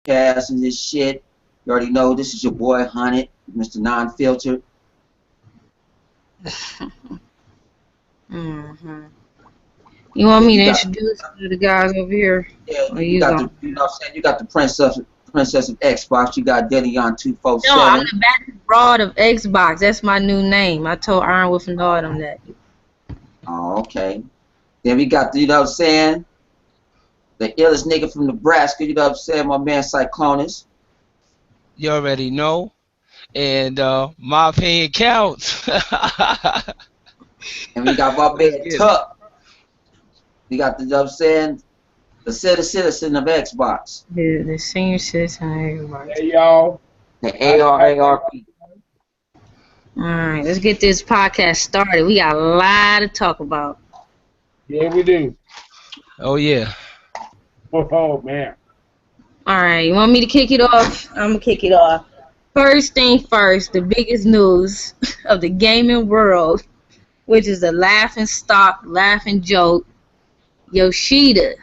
podcast and this shit. You already know this is your boy Hunted, Mr. Non-Filter. Mm-hmm. You want me to introduce the guys over here? Yeah, you got the, you know what I'm saying? You got the Princess of Xbox. You got dleon 247. No, I'm the back broad of Xbox. That's my new name. I told Ironwolf and all them that. Oh, okay. Then we got the, you know what I'm saying? The illest nigga from Nebraska, you know what I'm saying? My man Cyclonus. You already know. And my opinion counts. And we got my man Tuck. We got the, you know what I'm saying? The citizen of Xbox. Yeah, the senior citizen of Xbox. Hey, y'all. The ARARP. Alright, let's get this podcast started. We got a lot to talk about. Yeah, we do. Oh, yeah. Oh, man. Alright, you want me to kick it off? I'm going to kick it off. First thing first, the biggest news of the gaming world, which is the laughing stock, laughing joke. Yoshida,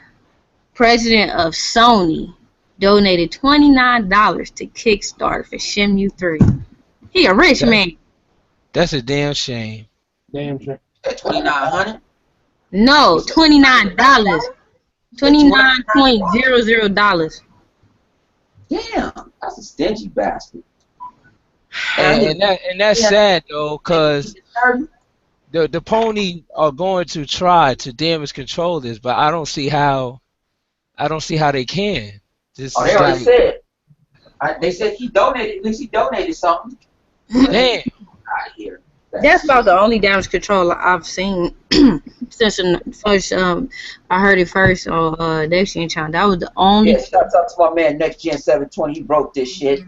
president of Sony, donated $29 to Kickstarter for Shenmue 3. He a rich man. That's a damn shame. Damn shame. $2,900? No, $29. $29.00. Damn, that's a stingy bastard. And that's sad though, cause the pony are going to try to damage control this, but I don't see how they can. This they already said. They said he donated. At least he donated something. Damn. Out of here. That's about the only damage control I've seen since first. I heard it first on Next Gen Channel. That was the only. Yeah, shout out to my man Next Gen 720. He broke this shit.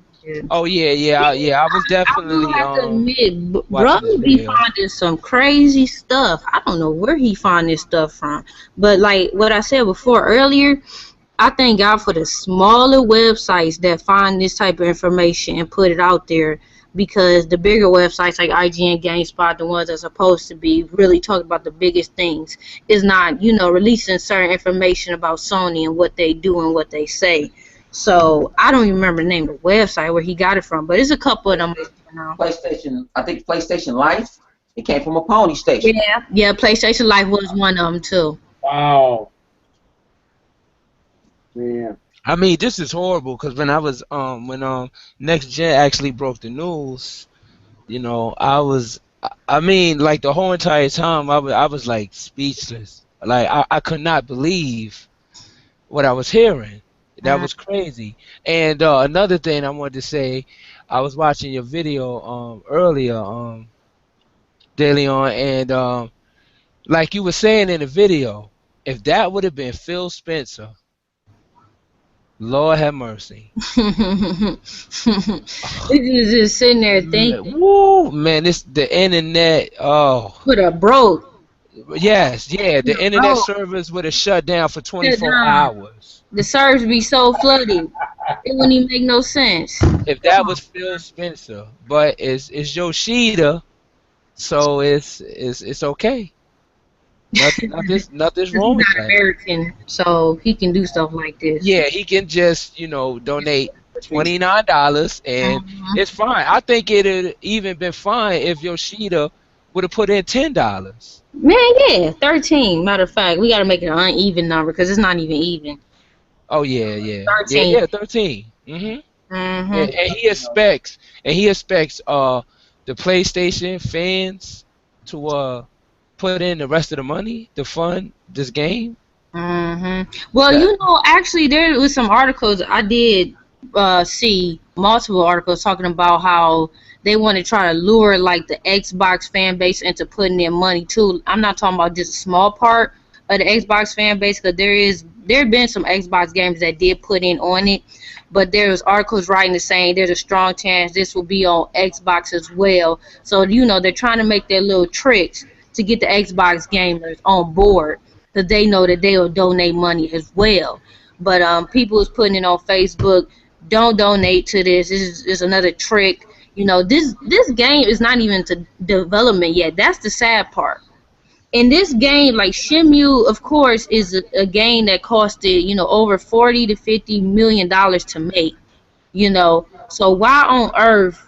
Oh yeah. I was definitely. I have to admit, brother be finding some crazy stuff. I don't know where he find this stuff from, but like what I said before earlier, I thank God for the smaller websites that find this type of information and put it out there. Because the bigger websites like IGN, GameSpot, the ones that's supposed to be really talking about the biggest things, is not, releasing certain information about Sony and what they do and what they say. So I don't even remember the name of the website where he got it from, but it's a couple of them. PlayStation, I think PlayStation Life. It came from a Pony Station. Yeah, PlayStation Life was one of them too. Wow. Man. I mean, this is horrible because when I was when Next Gen actually broke the news, I mean, like the whole entire time I was like speechless. Like I could not believe what I was hearing. That was crazy. And another thing I wanted to say, I was watching your video earlier, dleon, and like you were saying in the video, if that would have been Phil Spencer. Lord have mercy. He's just sitting there thinking. Woo, man, this the internet. Oh. Would have broke. Yes, yeah, the internet servers would have shut down for 24 hours. The servers be so flooded, it wouldn't even make no sense. If that was Phil Spencer, but it's Yoshida, so it's okay. Nothing's wrong with that. He's not American, so he can do stuff like this. Yeah, he can just, donate $29 and it's fine. I think it'd even been fine if Yoshida would have put in $10. Man, yeah, 13. Matter of fact, we gotta make it an uneven number because it's not even even. Oh yeah. 13. Yeah, 13. And he expects the PlayStation fans to put in the rest of the money to fund this game. Well, actually, there was some articles I did see, multiple articles talking about how they want to try to lure like the Xbox fan base into putting in money too. I'm not talking about just a small part of the Xbox fan base, because there have been some Xbox games that did put in on it, but there's articles writing the saying there's a strong chance this will be on Xbox as well. So they're trying to make their little tricks to get the Xbox gamers on board, because they know that they will donate money as well. But people is putting it on Facebook, don't donate to this. This is another trick. This game is not even to development yet. That's the sad part. in this game, like Shenmue, of course, is a game that costed, over 40 to 50 million dollars to make. So why on earth,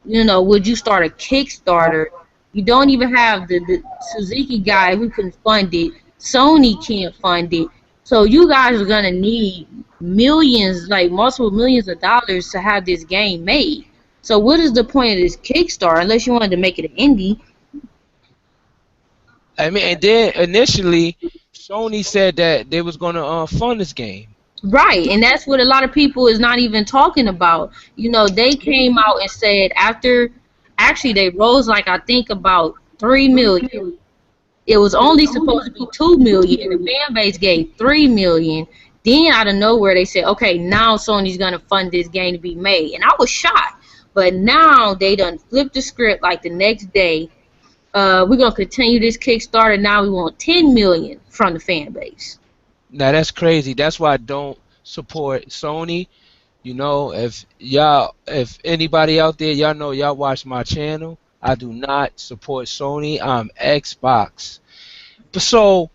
would you start a Kickstarter? You don't even have the Suzuki guy who can fund it. Sony can't fund it. So you guys are gonna need millions, like multiple millions of dollars to have this game made. So what is the point of this Kickstarter unless you wanted to make it an indie? I mean, and then initially, Sony said that they was gonna fund this game. Right, and that's what a lot of people is not even talking about. They came out and said actually they rose like I think about 3 million. It was only supposed to be 2 million, and the fan base gave 3 million. Then out of nowhere they said, okay, now Sony's gonna fund this game to be made, and I was shocked. But now they done flipped the script like the next day. We're gonna continue this Kickstarter. Now we want 10 million from the fan base. Now that's crazy. That's why I don't support Sony. If anybody out there, y'all know y'all watch my channel. I do not support Sony. I'm Xbox. But so,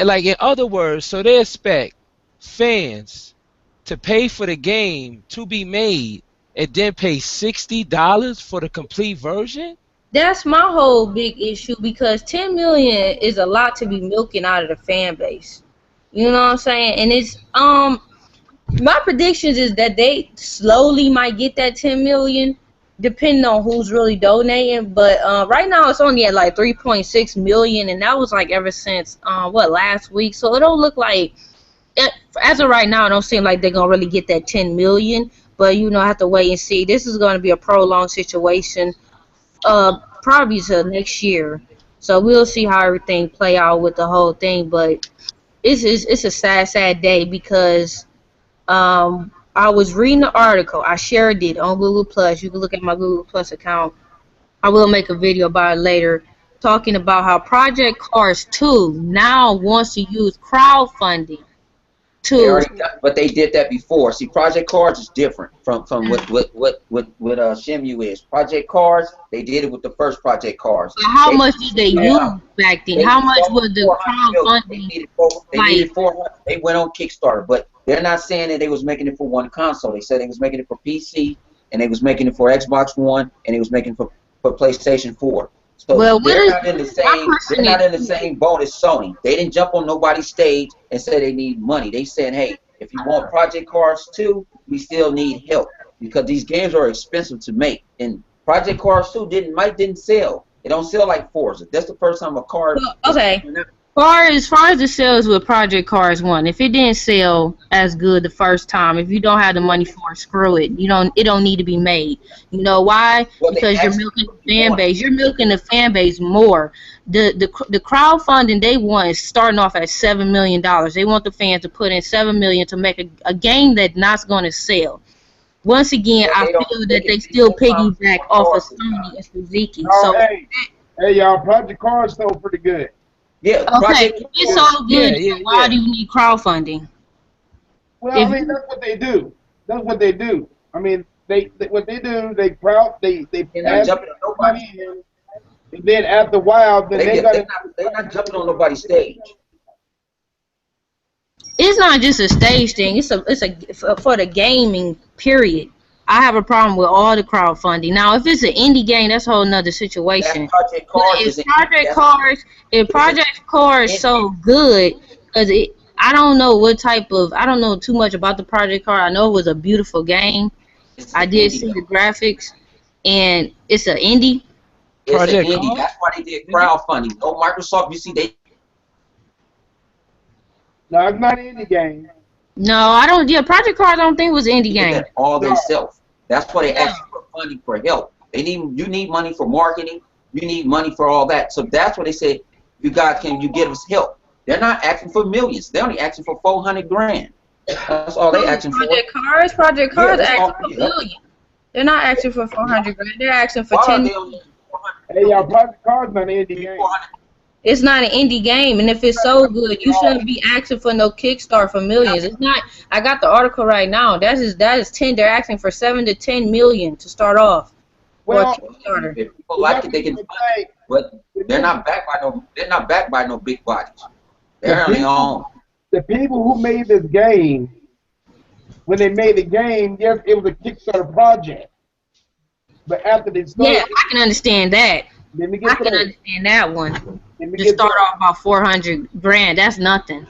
like in other words, so they expect fans to pay for the game to be made and then pay $60 for the complete version? That's my whole big issue because 10 million is a lot to be milking out of the fan base. You know what I'm saying? And it's my predictions is that they slowly might get that 10 million depending on who's really donating, but right now it's only at like 3.6 million, and that was like ever since last week. So it don't look like as of right now it don't seem like they're gonna really get that 10 million, but I have to wait and see. This is going to be a prolonged situation. Probably till next year, so we'll see how everything play out with the whole thing. But it's a sad day because I was reading the article. I shared it on Google Plus. You can look at my Google Plus account. I will make a video about it later, talking about how Project Cars 2 now wants to use crowdfunding. But they did that before. See, Project Cars is different from what Shenmue is. Project Cars, they did it with the first Project Cars. So how much did they use back then? How much was the crowdfunding? They went on Kickstarter, but they're not saying that they was making it for one console. They said they was making it for PC, and they was making it for Xbox One, and they was making it for PlayStation 4. So they're not in the same boat as Sony. They didn't jump on nobody's stage and say they need money. They said, hey, if you want Project Cars 2, we still need help because these games are expensive to make. And Project Cars 2 didn't sell. It don't sell like Forza. That's the first time a car. Okay. As far as the sales with Project Cars 1, if it didn't sell as good the first time, if you don't have the money for it, screw it. It don't need to be made. You know why? Because you're milking the fan base. You're milking the fan base more. The crowdfunding they want is starting off at $7 million. They want the fans to put in $7 million to make a game that's not going to sell. Once again, I feel that they still piggyback off of Sony and Suzuki. So hey y'all, Project Cars sold pretty good. Yeah. Okay. It's all good. Why do you need crowdfunding? Well, I mean that's what they do. That's what they do. I mean they pass money in, and then after a while, then they're not jumping on nobody's stage. It's not just a stage thing. It's for the gaming period. I have a problem with all the crowdfunding. Now, if it's an indie game, that's a whole nother situation. If Project Cars so good, because I don't know too much about the Project Cars. I know it was a beautiful game. I did see the graphics, and it's an indie. It's an indie. That's why they did crowdfunding. Oh, Microsoft, you see, No, it's not an indie game. No, I don't. Yeah, Project Cars I don't think it was an indie game. All themselves. That's why they ask for funding for help. You need money for marketing. You need money for all that. So that's what they say. Can you give us help? They're not asking for millions. They're only asking for $400,000. That's all they asking for. Project Cars asking for $1 million. They're not asking for $400,000. They're asking for $10 million. Hey, y'all, Project Cars not an indie game. It's not an indie game, and if it's so good, you shouldn't be asking for no Kickstarter for millions. It's not. I got the article right now. That is 10. They're asking for 7 to 10 million to start off. Well, if people like it, they can. but they're not backed by no. They're not backed by no big bodies. They're on their own. The people who made this game, when they made the game, yes, it was a Kickstarter project. But after they started, yeah, I can understand that. I can understand that one. To start off about 400 grand, that's nothing.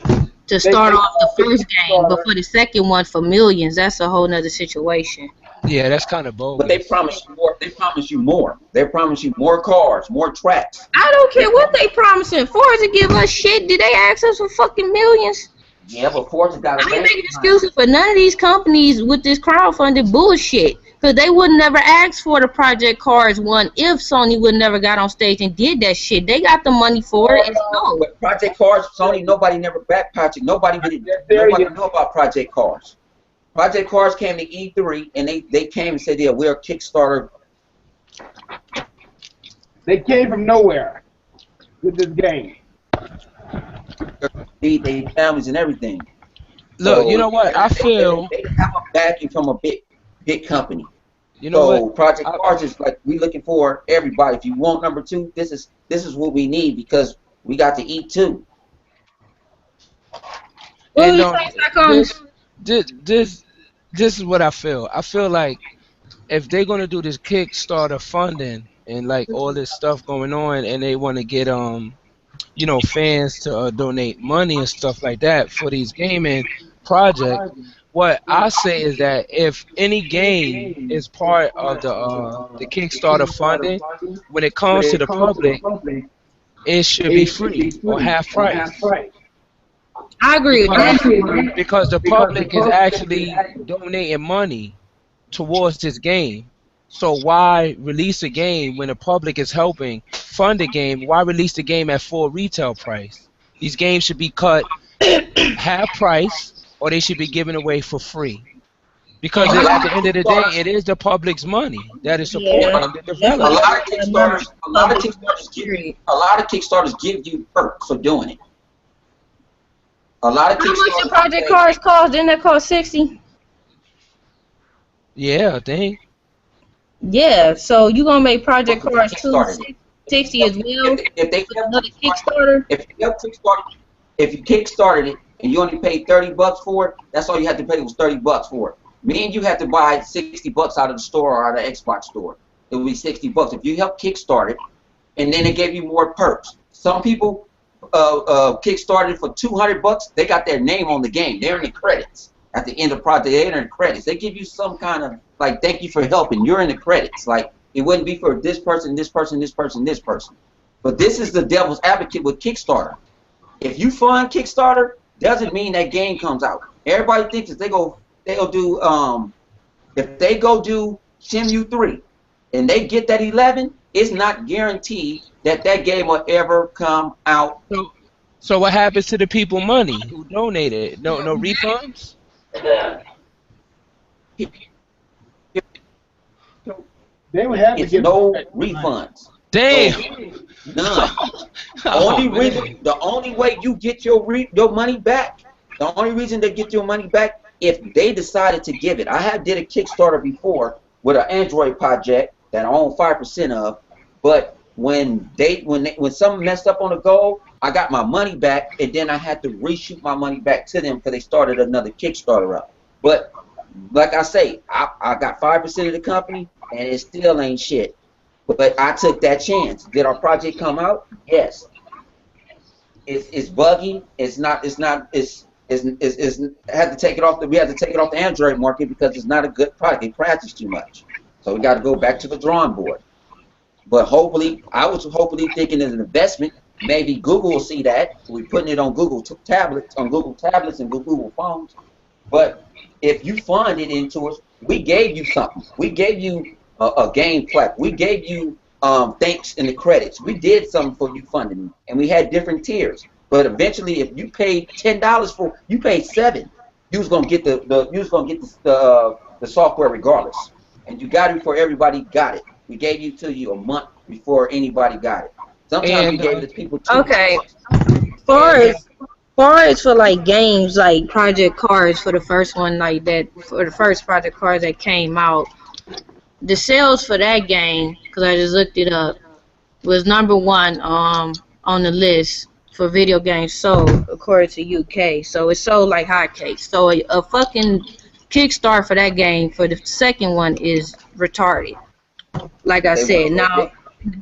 To start off the first game, but for the second one for millions, that's a whole nother situation. Yeah, that's kind of bogus. But they promise you more. They promise you more. They promise you more cars, more tracks. I don't care what they promising. Forza give us shit. Did they ask us for fucking millions? Yeah, but Forza got a I ain't making excuses for none of these companies with this crowdfunded bullshit. Because they would never ask for the Project Cars one if Sony would never got on stage and did that shit. They got the money for it. It's no. But Project Cars, Sony, nobody never backed Project. Nobody know about Project Cars. Project Cars came to E3 and they came and said, yeah, we're a Kickstarter. They came from nowhere with this game. They families and everything. Look, so, you know what? I feel they have a backing from a big company. You know so what? Project Cars is like we looking for everybody. If you want number 2, this is what we need because we got to eat too. This is what I feel. I feel like if they're gonna do this Kickstarter funding and like all this stuff going on, and they want to get you know, fans to donate money and stuff like that for these gaming projects. What I say is that if any game is part of the Kickstarter funding, when it comes to the public, it should be free or half price. I agree with that. Because the public is actually donating money towards this game. So why release a game when the public is helping fund the game? Why release the game at full retail price? These games should be cut half price, or they should be given away for free. Because at the end of the day, it is the public's money that is supporting the developers. A lot of Kickstarters give you perks for doing it. A lot of How much the Project Cars cost? Didn't that cost 60? Yeah, I think. Yeah, so you gonna make Project Cars 260 as well? If they another Kickstarter? If you kickstarted it and you only paid $30 for it, that's all you had to pay was $30 for it. Me and you had to buy $60 out of the store or out of the Xbox store. It would be $60 if you helped kickstart it, and then it gave you more perks. Some people kickstarted for $200. They got their name on the game. They're in the credits at the end of the project. They're in the credits. They give you some kind of like thank you for helping. You're in the credits. Like it wouldn't be for this person, this person, this person, this person. But this is the devil's advocate with Kickstarter. If you fund Kickstarter, doesn't mean that game comes out. Everybody thinks if they'll do if they go do Shenmue 3 and they get that 11, it's not guaranteed that that game will ever come out. So what happens to the people money who donated? No refunds? They would have to get no refunds. Damn. So, none. The only way you get your money back, the only reason they get your money back, if they decided to give it. I did a Kickstarter before with an Android project that I own 5% of, but when something messed up on the goal, I got my money back, and then I had to reshoot my money back to them because they started another Kickstarter up. But like I say, I got 5% of the company, and it still ain't shit. But I took that chance. Did our project come out? Yes. It's buggy. We had to take it off the Android market because it's not a good product. It crashes too much. So we got to go back to the drawing board. But hopefully, I was thinking as an investment. Maybe Google will see that. We're putting it on Google tablets and Google phones. But if you fund it into us, we gave you something. We gave you a game plaque. We gave you thanks in the credits. We did something for you funding, and we had different tiers. But eventually, if you paid $10 for, you paid $7. You was gonna get the software regardless, and you got it before everybody got it. We gave you a month before anybody got it. Sometimes we gave it to people. Okay. Far as for like games like Project Cars for the first one like that, for the first Project Cars that came out, the sales for that game, because I just looked it up, was #1 on the list for video games sold according to UK. So it sold like hotcakes. So a fucking Kickstarter for that game for the second one is retarded. Like I said, now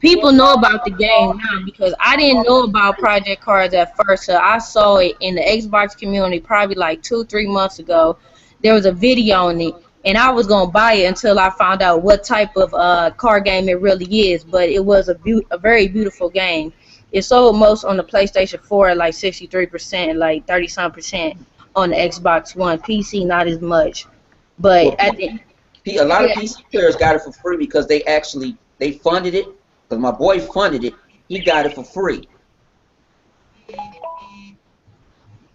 people know about the game now because I didn't know about Project Cars at first. So I saw it in the Xbox community probably like 2-3 months ago. There was a video on it, and I was gonna buy it until I found out what type of car game it really is. But it was a very beautiful game. It sold most on the PlayStation 4 at like 63%, like 30-some% on the Xbox One. PC not as much, but at the a lot of PC players got it for free because they funded it. Because my boy funded it, he got it for free.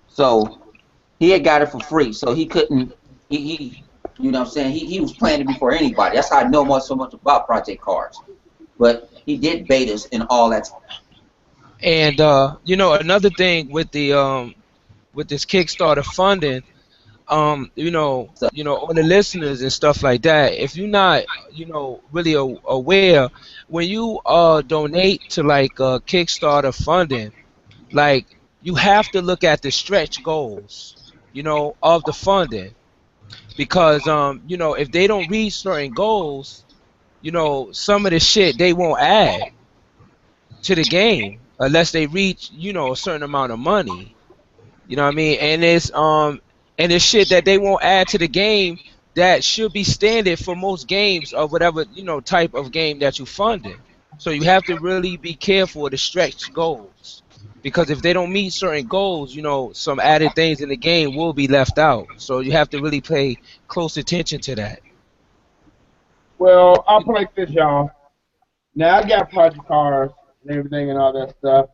So he had got it for free. So he couldn't. He you know what I'm saying? He was playing it before anybody. That's how I know so much about Project Cars. But he did betas and all that. And you know, another thing with this Kickstarter funding, you know, all the listeners and stuff like that, if you're not, really aware, when you donate to like Kickstarter funding, like you have to look at the stretch goals, of the funding, because if they don't reach certain goals, some of the shit they won't add to the game unless they reach, a certain amount of money. You know what I mean? And it's shit that they won't add to the game that should be standard for most games of whatever, type of game that you funding. So you have to really be careful of the stretch goals. Because if they don't meet certain goals, some added things in the game will be left out. So you have to really pay close attention to that. Well, I'll play this, y'all. Now, I got Project Cars and everything and all that stuff.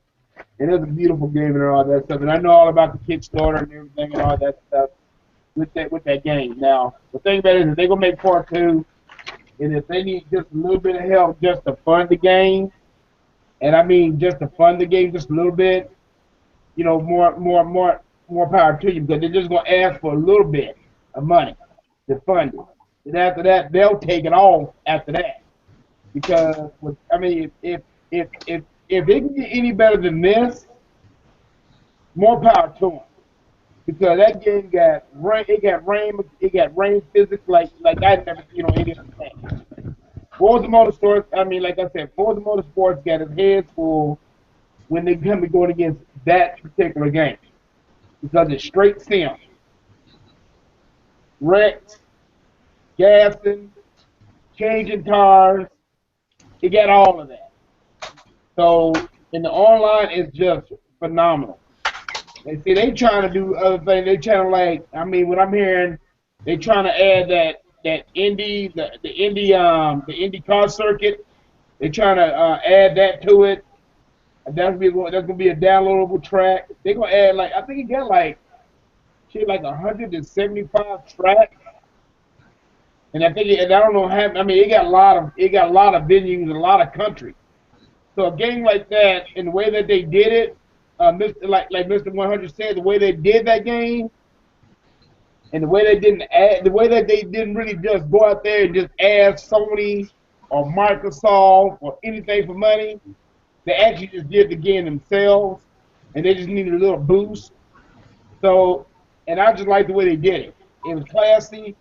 And it's a beautiful game and all that stuff. And I know all about the Kickstarter and everything and all that stuff with that game. Now, the thing about it is if they're going to make part 2, and if they need just a little bit of help just to fund the game, and I mean just to fund the game just a little bit, more power to you, because they're just going to ask for a little bit of money to fund it. And after that, they'll take it off after that. Because, I mean, if it can get any better than this, more power to them. Because that game got rain physics like I've never seen on any other thing. Forza Motorsports, I mean, like I said, Forza Motorsports got his hands full when they come to going against that particular game. Because it's straight sim. Wrecks, gassing, changing tires, it got all of that. So, in the online, it's just phenomenal. And see, they trying to do other things. They trying to what I'm hearing, they trying to add that Indy, the Indy car circuit. They trying to add that to it. And that's gonna be a downloadable track. They gonna add I think it got like 175 tracks. And I think I don't know how. I mean, it got a lot of venues and a lot of countries. So a game like that, and the way that they did it, like Mr. 100 said, the way they did that game, and the way they didn't really just go out there and just ask Sony or Microsoft or anything for money. They actually just did the game themselves, and they just needed a little boost. So, and I just like the way they did it. It was classy,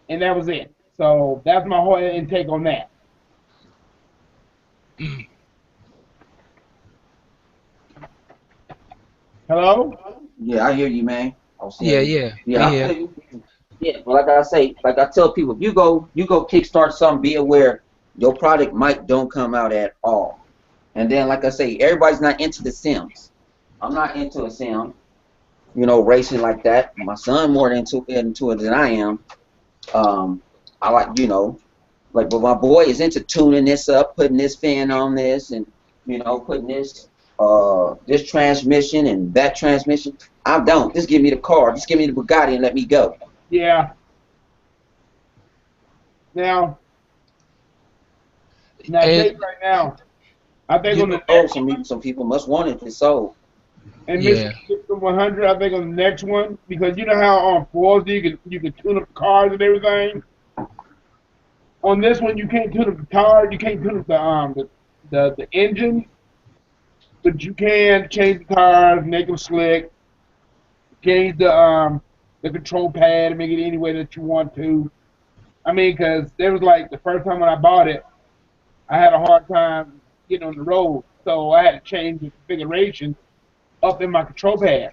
and that was it. So that's my whole intake on that. Hello? Yeah, I hear you, man. Yeah. Yeah, but like I say, like I tell people, if you go kickstart something, be aware your product don't come out at all. And then, like I say, everybody's not into the Sims. I'm not into a Sim, racing like that. My son more into it than I am. I like, but my boy is into tuning this up, putting this fan on this, and putting this transmission and that transmission. I don't. Just give me the car. Just give me the Bugatti and let me go. Yeah. Now, right now, I think on the next some people must want it if it's sold. And Mr. 100, I think on the next one, because you know how on Forza you can tune up cars and everything. On this one, you can't tune up the car. You can't tune up the engine, but you can change the cars, make them slick, change the control pad and make it any way that you want to. I mean, because there was like the first time when I bought it, I had a hard time getting on the road, so I had to change the configuration up in my control pad.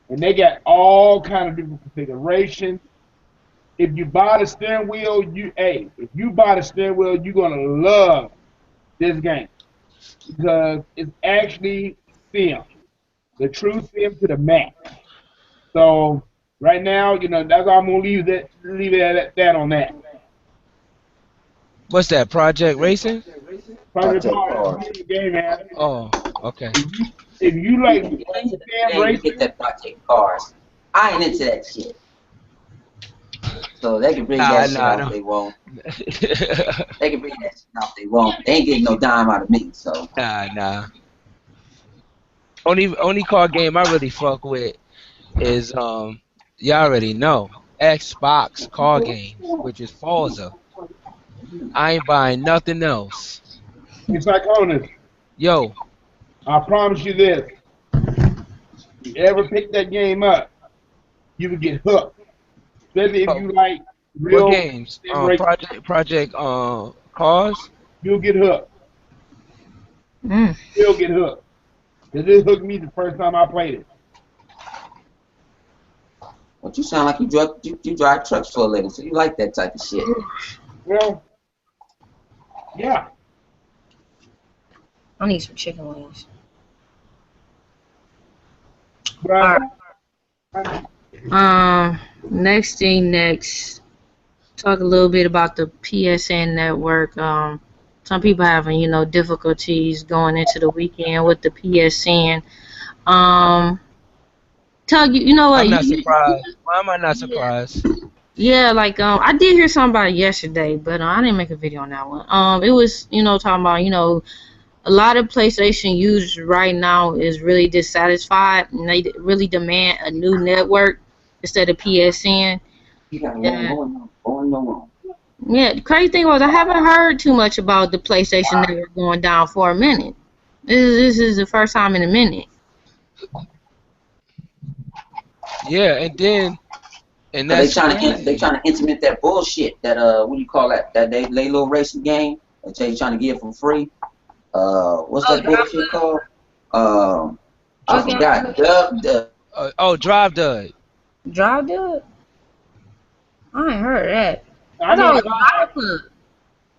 And they got all kind of different configurations. If you buy the steering wheel, if you buy the steering wheel, you're gonna love this game because it's actually sim, the true sim to the max. So right now, that's all I'm gonna leave it at that on that. What's that? Project Racing? Project Cars, game, man. Oh, okay. If you like sim racing, get that Project Cars. I ain't into that shit. So they can bring that shit out if they want. They can bring that shit out if they want. They ain't getting no dime out of me. So Nah. Only car game I really fuck with is y'all already know, Xbox car games, which is Forza. I ain't buying nothing else. It's like honest. Yo, I promise you this. You ever pick that game up, you would get hooked. Especially if you like real what games? Project Cars? You'll get hooked. Mm. You'll get hooked. Cause it hooked me the first time I played it. But you sound like you drive trucks for a living, so you like that type of shit. Well, yeah. I need some chicken wings. Right. Next. Talk a little bit about the PSN network. Some people having, difficulties going into the weekend with the PSN. Tug, you know what? I'm not surprised. Why am I not surprised? Yeah, like I did hear something about it yesterday, but I didn't make a video on that one. It was, talking about, a lot of PlayStation users right now is really dissatisfied, and they really demand a new network instead of PSN. Yeah, the crazy thing was I haven't heard too much about the PlayStation network going down for a minute. This is the first time in a minute. Yeah, and that's they trying to implement that bullshit. That what do you call that? That they little racing game that they trying to give for free. What's that bullshit called? I forgot. Drive Dud. Drive Dud? I ain't heard that. I thought it was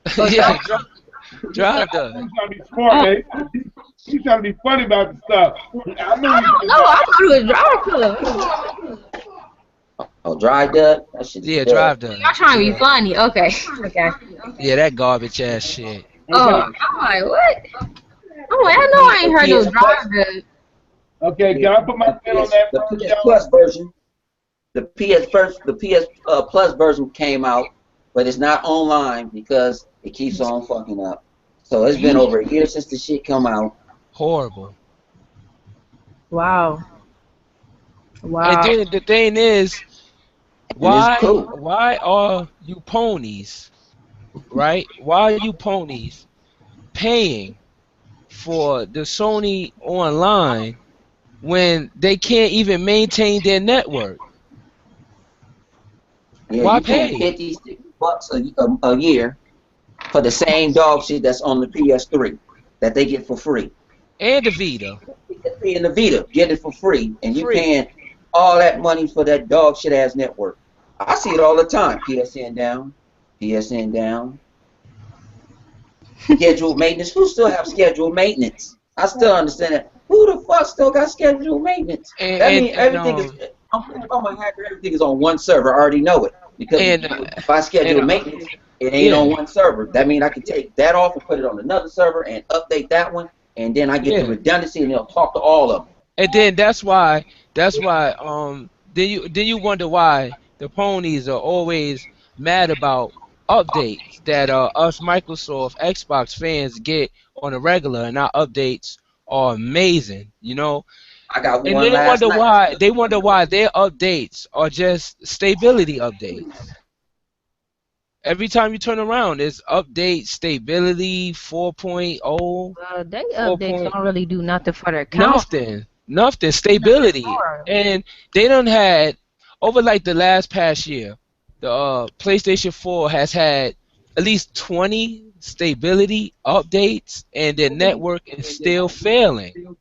Drive Club. Yeah, Drive Dud. He's trying to be smart, man. He's trying to be funny about the stuff. I thought it was Drive Club. Oh, Drive Dud? That shit. Yeah, Drive Dud. Y'all trying to be funny. Okay. Yeah, that garbage ass shit. Oh, I'm like, what? I'm like, I know I ain't heard no Drive Dud. Okay, can I put my pen on that? The PS Plus version. The PS Plus version came out, but it's not online because it keeps on fucking up. So it's been over a year since the shit come out. Horrible. Wow. And then the thing is, why are you ponies, right? Why are you ponies paying for the Sony online when they can't even maintain their network? Yeah, why you pay $50 a year for the same dog shit that's on the PS3 that they get for free. And the Vita. And the Vita get it for free, and you paying all that money for that dog shit ass network. I see it all the time. PSN down. Scheduled maintenance. Who still have scheduled maintenance? I still understand that. Who the fuck still got scheduled maintenance? That means everything is. If I'm a hacker, everything is on one server. I already know it because if I schedule maintenance, it ain't on one server. That means I can take that off and put it on another server and update that one, and then I get the redundancy and it'll talk to all of them. And then that's why then you wonder why the ponies are always mad about updates that us Microsoft Xbox fans get on a regular, and our updates are amazing, I got one. And they wonder why their updates are just stability updates. Every time you turn around, it's update stability 4.0, They 4. updates don't really do nothing for their console. Nothing stability, and they done had over like the past year. The PlayStation 4 has had at least 20 stability updates, and their network is still failing.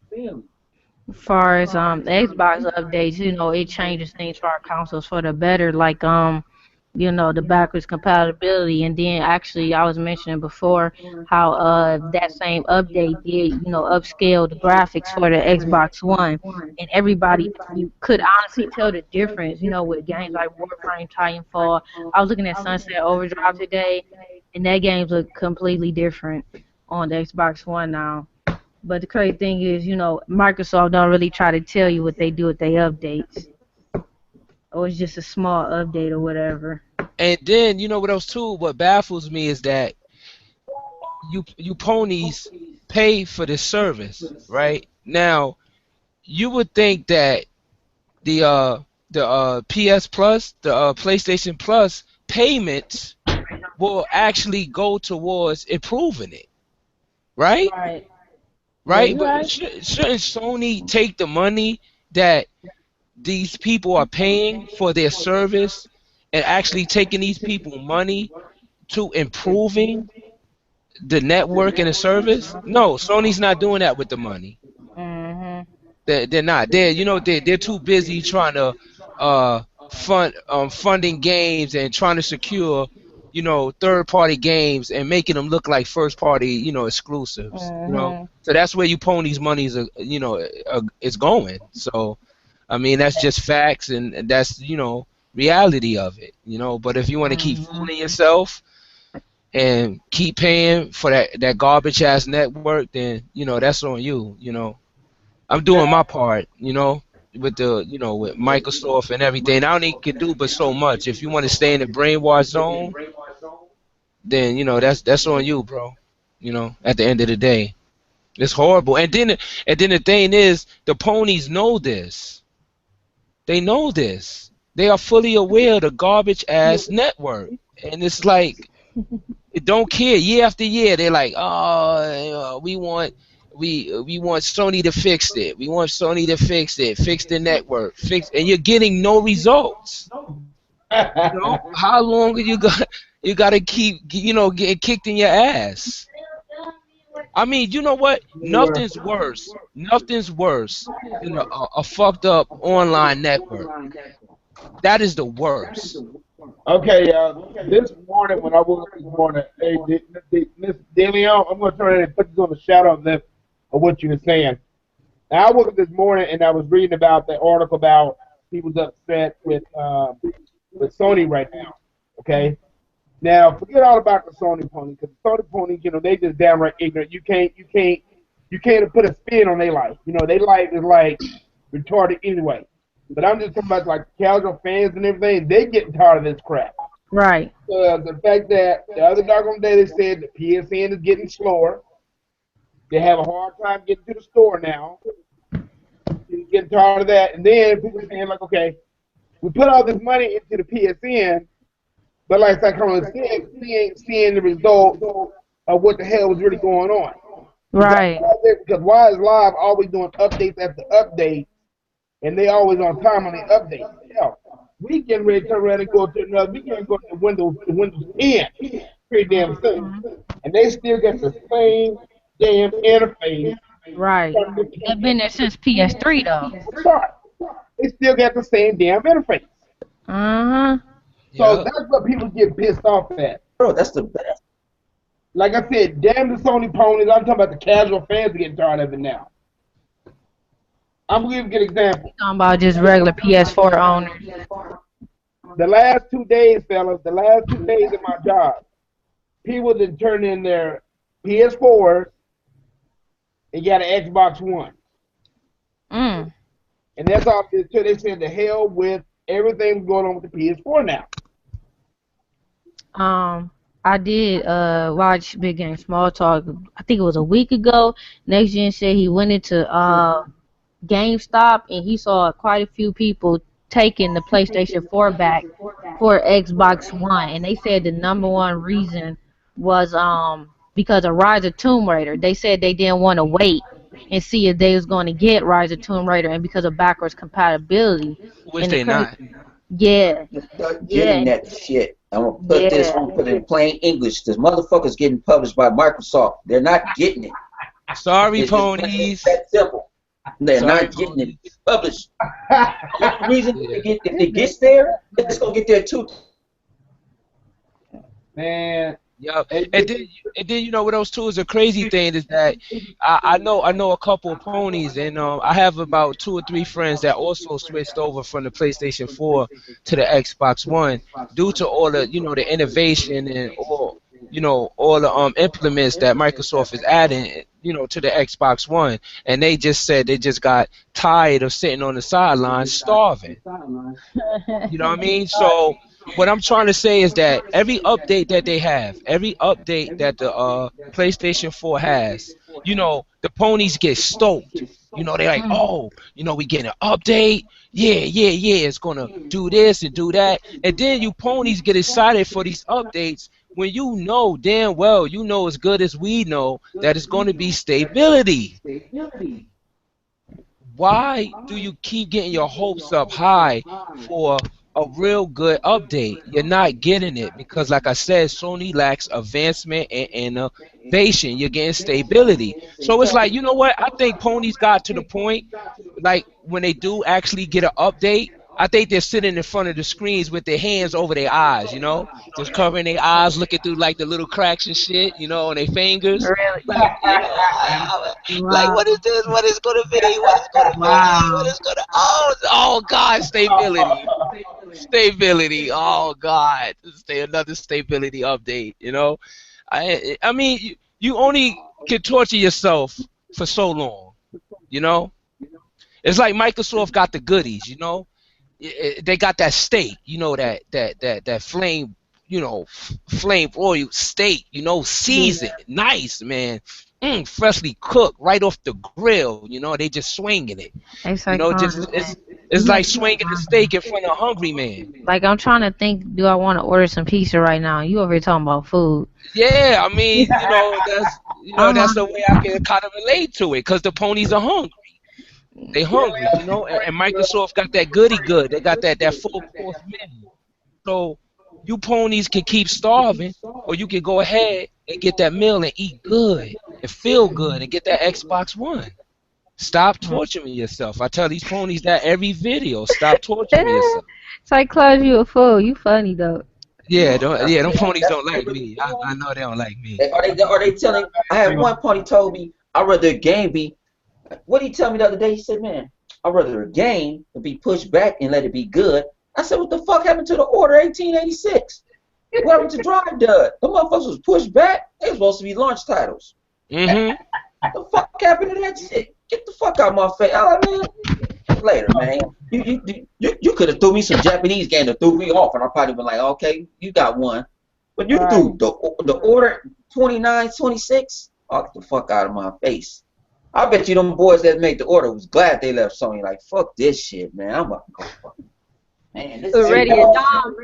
As far as Xbox updates, it changes things for our consoles for the better, like the backwards compatibility. And then actually I was mentioning before how that same update did, upscale the graphics for the Xbox One, and everybody could honestly tell the difference, with games like Warframe, Titanfall. I was looking at Sunset Overdrive today, and that games look completely different on the Xbox One now. But the crazy thing is, Microsoft don't really try to tell you what they do with their updates. Or it's just a small update or whatever. And then you know what else too? What baffles me is that you ponies pay for this service, right? Now you would think that the PS Plus, the PlayStation Plus payments will actually go towards improving it, right? Right? But shouldn't Sony take the money that these people are paying for their service and actually taking these people money to improving the network and the service? No, Sony's not doing that with the money. They're not. They're too busy trying to funding games and trying to secure third party games and making them look like first party exclusives. So that's where you ponies money's is going. So I mean that's just facts, and that's reality of it. But if you want to keep fooling yourself and keep paying for that garbage ass network, then that's on you. I'm doing my part, with the with Microsoft and everything. I don't even can do but so much. If you want to stay in the brainwash zone, then that's on you, bro. At the end of the day, it's horrible. And then the thing is, the ponies know this. They know this. They are fully aware of the garbage ass network, and it's like it don't care. Year after year, they're like, oh, we want Sony to fix it. We want Sony to fix it. Fix the network. And you're getting no results. How long are you gotta keep getting kicked in your ass? I mean, you know what? Nothing's worse than a fucked up online network. That is the worst. Okay, this morning when I woke up this morning, hey, Miss dleon, I'm going to turn it and put this on the shadow list of what you were saying. Now, I woke up this morning and I was reading about the article about people's upset with Sony right now. Okay, now forget all about the Sony pony, because the Sony ponies, they just downright ignorant. You can't put a spin on their life. Their life is like retarded anyway. But I'm just talking about like casual fans and everything. They getting tired of this crap. Right. The fact that the other doggone day they said the PSN is getting slower. They have a hard time getting to the store now. They're getting tired of that. And then people saying like, okay, we put all this money into the PSN, but like Cyclone said, we ain't seeing the result of what the hell was really going on. Right. Because why is Live always doing updates after updates? And they always on time on the updates. Hell, we getting ready to turn around and go to another. We can't go to Windows 10 pretty damn soon, and they still get the same damn interface. Right. They've been there since PS3 though. Sorry, they still got the same damn interface. So that's what people get pissed off at. Bro, that's the best. Like I said, damn the Sony ponies. I'm talking about the casual fans are getting tired of it now. I'm going to give you a good example. Talking about just regular PS4 owners. The last 2 days, fellas, the last 2 days of my job, people that turned in their PS4s and got an Xbox One. And that's all they said the hell with everything going on with the PS4 now. I did watch Big Game Small Talk. I think it was a week ago. Next Gen said he went into GameStop and he saw quite a few people taking the PlayStation 4 back for Xbox One, and they said the #1 reason was because of Rise of Tomb Raider. They said they didn't want to wait and see if they was going to get Rise of Tomb Raider, and because of backwards compatibility. Which And the they crazy, not. yeah, Start getting yeah, that shit. I'm gonna put this. yeah, I'm gonna put it in plain English. This motherfucker's getting published by Microsoft. They're not getting it. Sorry, It's just ponies. that simple. They're Sorry, not getting it. ponies. It's published. The only reason Yeah. if it gets there, it's gonna get there too. Man, Yep. And then you know what else too is a crazy thing is that I know a couple of ponies, and I have about 2 or 3 friends that also switched over from the PlayStation 4 to the Xbox One due to all the the innovation and all the implements that Microsoft is adding to the Xbox One, and they just said they just got tired of sitting on the sidelines starving. You know what I mean? So what I'm trying to say is that every update that they have, every update that the PlayStation 4 has, the ponies get stoked. They're like, oh, we getting an update. Yeah, yeah, yeah. It's gonna do this and do that, and then you ponies get excited for these updates when you know damn well, as good as we know that it's going to be stability. Why do you keep getting your hopes up high for a real good update? You're not getting it because, like I said, Sony lacks advancement and innovation. You're getting stability. So it's like, you know what? I think ponies got to the point, like when they do actually get an update, I think they're sitting in front of the screens with their hands over their eyes, just covering their eyes, looking through like the little cracks and shit, on their fingers. really, Like, like wow, what is this? What is gonna be? What is gonna be? What wow. is gonna? Oh God, stability, stability. Oh God, stay another stability update. I mean, you only can torture yourself for so long. You know, it's like Microsoft got the goodies. They got that steak, that flame, flame broiled steak, seasoned, nice, man, freshly cooked right off the grill. They just swinging it. It's like, Just it's like swinging a steak in front of a hungry man. like I'm trying to think, do I want to order some pizza right now? You over here talking about food. Yeah, I mean, that's the way I can kind of relate to it, cause the ponies are hungry. They hungry, and Microsoft got that goody good. They got that full course menu. So you ponies can keep starving, or you can go ahead and get that meal and eat good and feel good and get that Xbox One. Stop torturing yourself. I tell these ponies that every video. Stop torturing yourself. It's like Claude, you a fool. You funny though. Yeah, them ponies don't like me. I know they don't like me. Are they telling? I had one pony told me I'd rather a game be. What did he tell me the other day? He said, "Man, I'd rather a game be pushed back and let it be good." I said, "What the fuck happened to the Order 1886? What happened to Drive Dud? The motherfuckers was pushed back. They were supposed to be launch titles. Mm-hmm. The fuck happened to that shit? Get the fuck out of my face, oh, man. Later, man. You could have threw me some Japanese game that threw me off, and I'd probably been like, okay, you got one. But you threw the Order 2926. Oh, get the fuck out of my face." I bet you them boys that made the Order was glad they left Sony. Like, fuck this shit, man. I'm about to go fuck. Man, this is Ready or Dawn.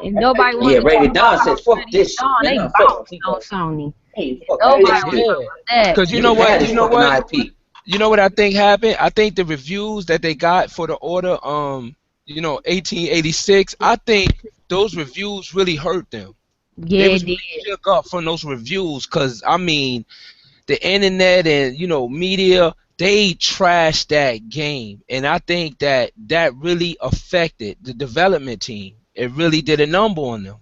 And nobody wants yeah, Rated Dawn said, fuck this shit. Dawn. They Man, bounced on Sony. hey, fuck Nobody this wants shit. that. Because you know what? You know what? IP. You know what I think happened? I think the reviews that they got for the Order, 1886, I think those reviews really hurt them. Yeah, They was it really did. shook up from those reviews, because, I mean, the internet and, media, they trashed that game. And I think that really affected the development team. It really did a number on them.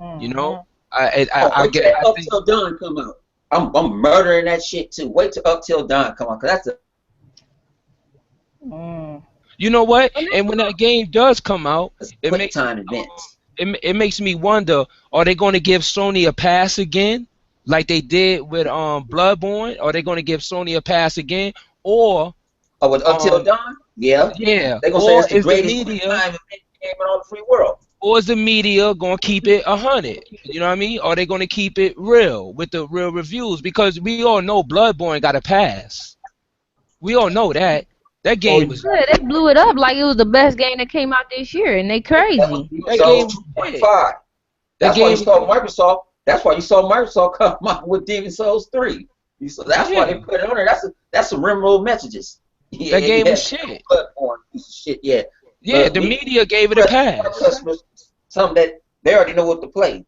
I get Up Till Dawn come out. I'm murdering that shit too. Wait till Up Till Dawn come out, cause that's You know what? And when that game does come out, a quick time events. It makes me wonder, are they going to give Sony a pass again, like they did with Bloodborne? Are they going to give Sony a pass again, or with Up Till Dawn? Yeah. Yeah. They're gonna say it's the greatest quick time event game in all the free world. Or is the media going to keep it 100? You know what I mean? Or are they going to keep it real with the real reviews? Because we all know Bloodborne got a pass. We all know that. That game was. Yeah, they blew it up like it was the best game that came out this year, and they crazy. That game was 2.5. That's why you saw Microsoft. That's why you saw Microsoft come out with Demon Souls 3. That's why they put it on there. That's some rim messages. Yeah, that game was shit. Bloodborne piece of shit. Yeah. Yeah, the media gave it a pass. Customers, something that they already know what to play.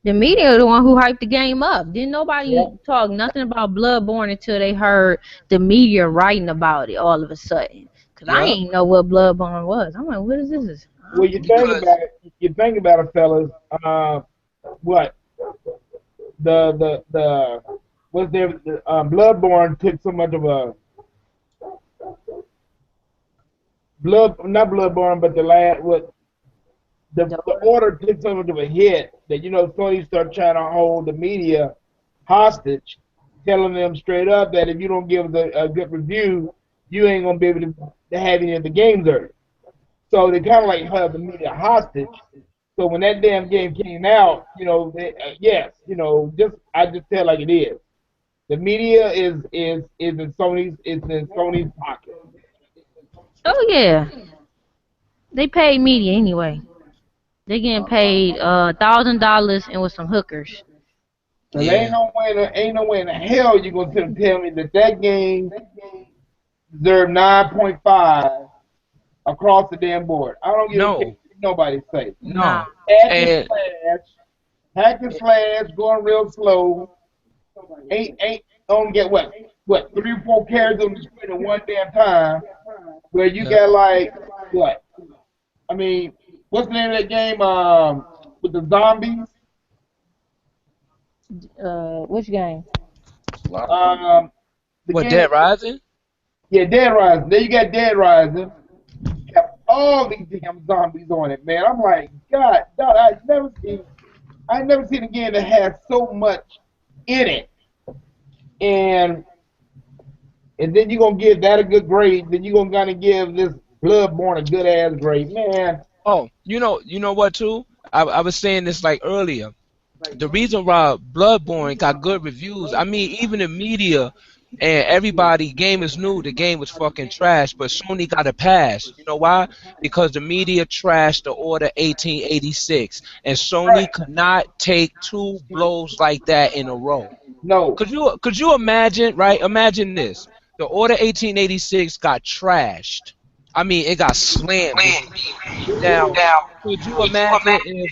The media are the one who hyped the game up. Didn't nobody talk nothing about Bloodborne until they heard the media writing about it all of a sudden. Because I ain't know what Bloodborne was. I'm like, what is this? Well, you think about it. You think about it, fellas. What? What's there? Bloodborne took so much of a not Bloodborne, but the last what? The order took so much of a hit that Sony started trying to hold the media hostage, telling them straight up that if you don't give a good review, you ain't gonna be able to have any of the games there. So they kind of like held the media hostage. So when that damn game came out, I just tell like it is. The media is in Sony's pocket. Oh yeah, they paid media anyway. They getting paid $1,000 and with some hookers. So there ain't no way in the hell you gonna tell me that game deserved 9.5 across the damn board. I don't give a shit what nobody say. No. Hack and slash, going real slow. Ain't don't get what 3 or 4 characters on the screen at one damn time. Where you got like what? I mean, what's the name of that game? With the zombies. Which game? Dead Rising? Yeah, Dead Rising. There you got Dead Rising. You got all these damn zombies on it, man. I'm like, God, I've never seen a game that has so much in it. And then you're gonna give that a good grade. Then you're gonna give this Bloodborne a good ass grade, man. Oh, you know what too? I was saying this like earlier. The reason why Bloodborne got good reviews, I mean, even the media and everybody, gamers knew the game was fucking trash, but Sony got a pass. You know why? Because the media trashed the Order 1886, and Sony could not take 2 blows like that in a row. No. Could you imagine, right? Imagine this. The Order 1886 got trashed. I mean, it got slammed. Now, could you imagine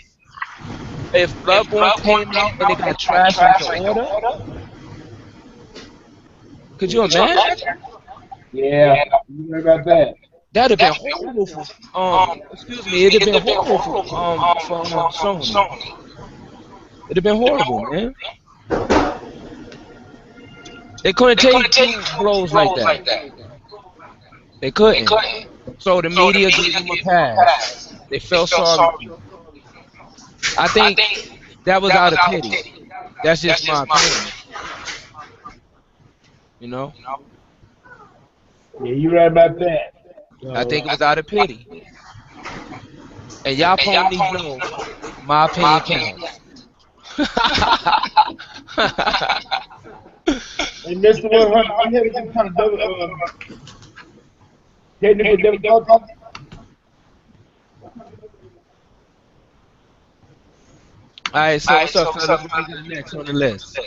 if Bloodborne came out and it got trashed like the Order? Could you imagine? Yeah, you heard about that. That'd have been horrible for it'd have been horrible for Sony. It'd have been horrible, man. They couldn't take 2 blows like that. They couldn't. So the media gave them a pass. They felt sorry. I think that was out of pity. That's just my opinion. You know? Yeah, you right about that. I think it was out of pity. And y'all ponies know my opinion counts. And Mr. 100, I had some kind of technical difficulty. Alright, so what's up, fellas? What is the next on the list?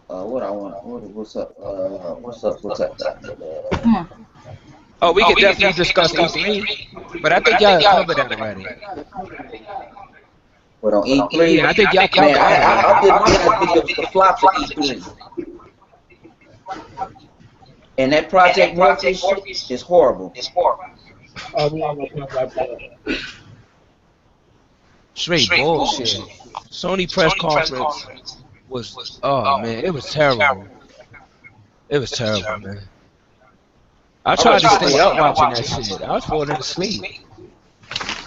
What's up? Oh, we can definitely discuss E3, but I think y'all covered that already. But on E3, yeah, I think y'all covered that. I did my last video with the flops of E3. And that Project Morpheus shit is horrible. Oh, we ain't gonna talk about that. Straight bullshit. Sony press conference was, oh man, it was terrible. It was terrible, man. I tried to stay up watching that shit. I was falling asleep.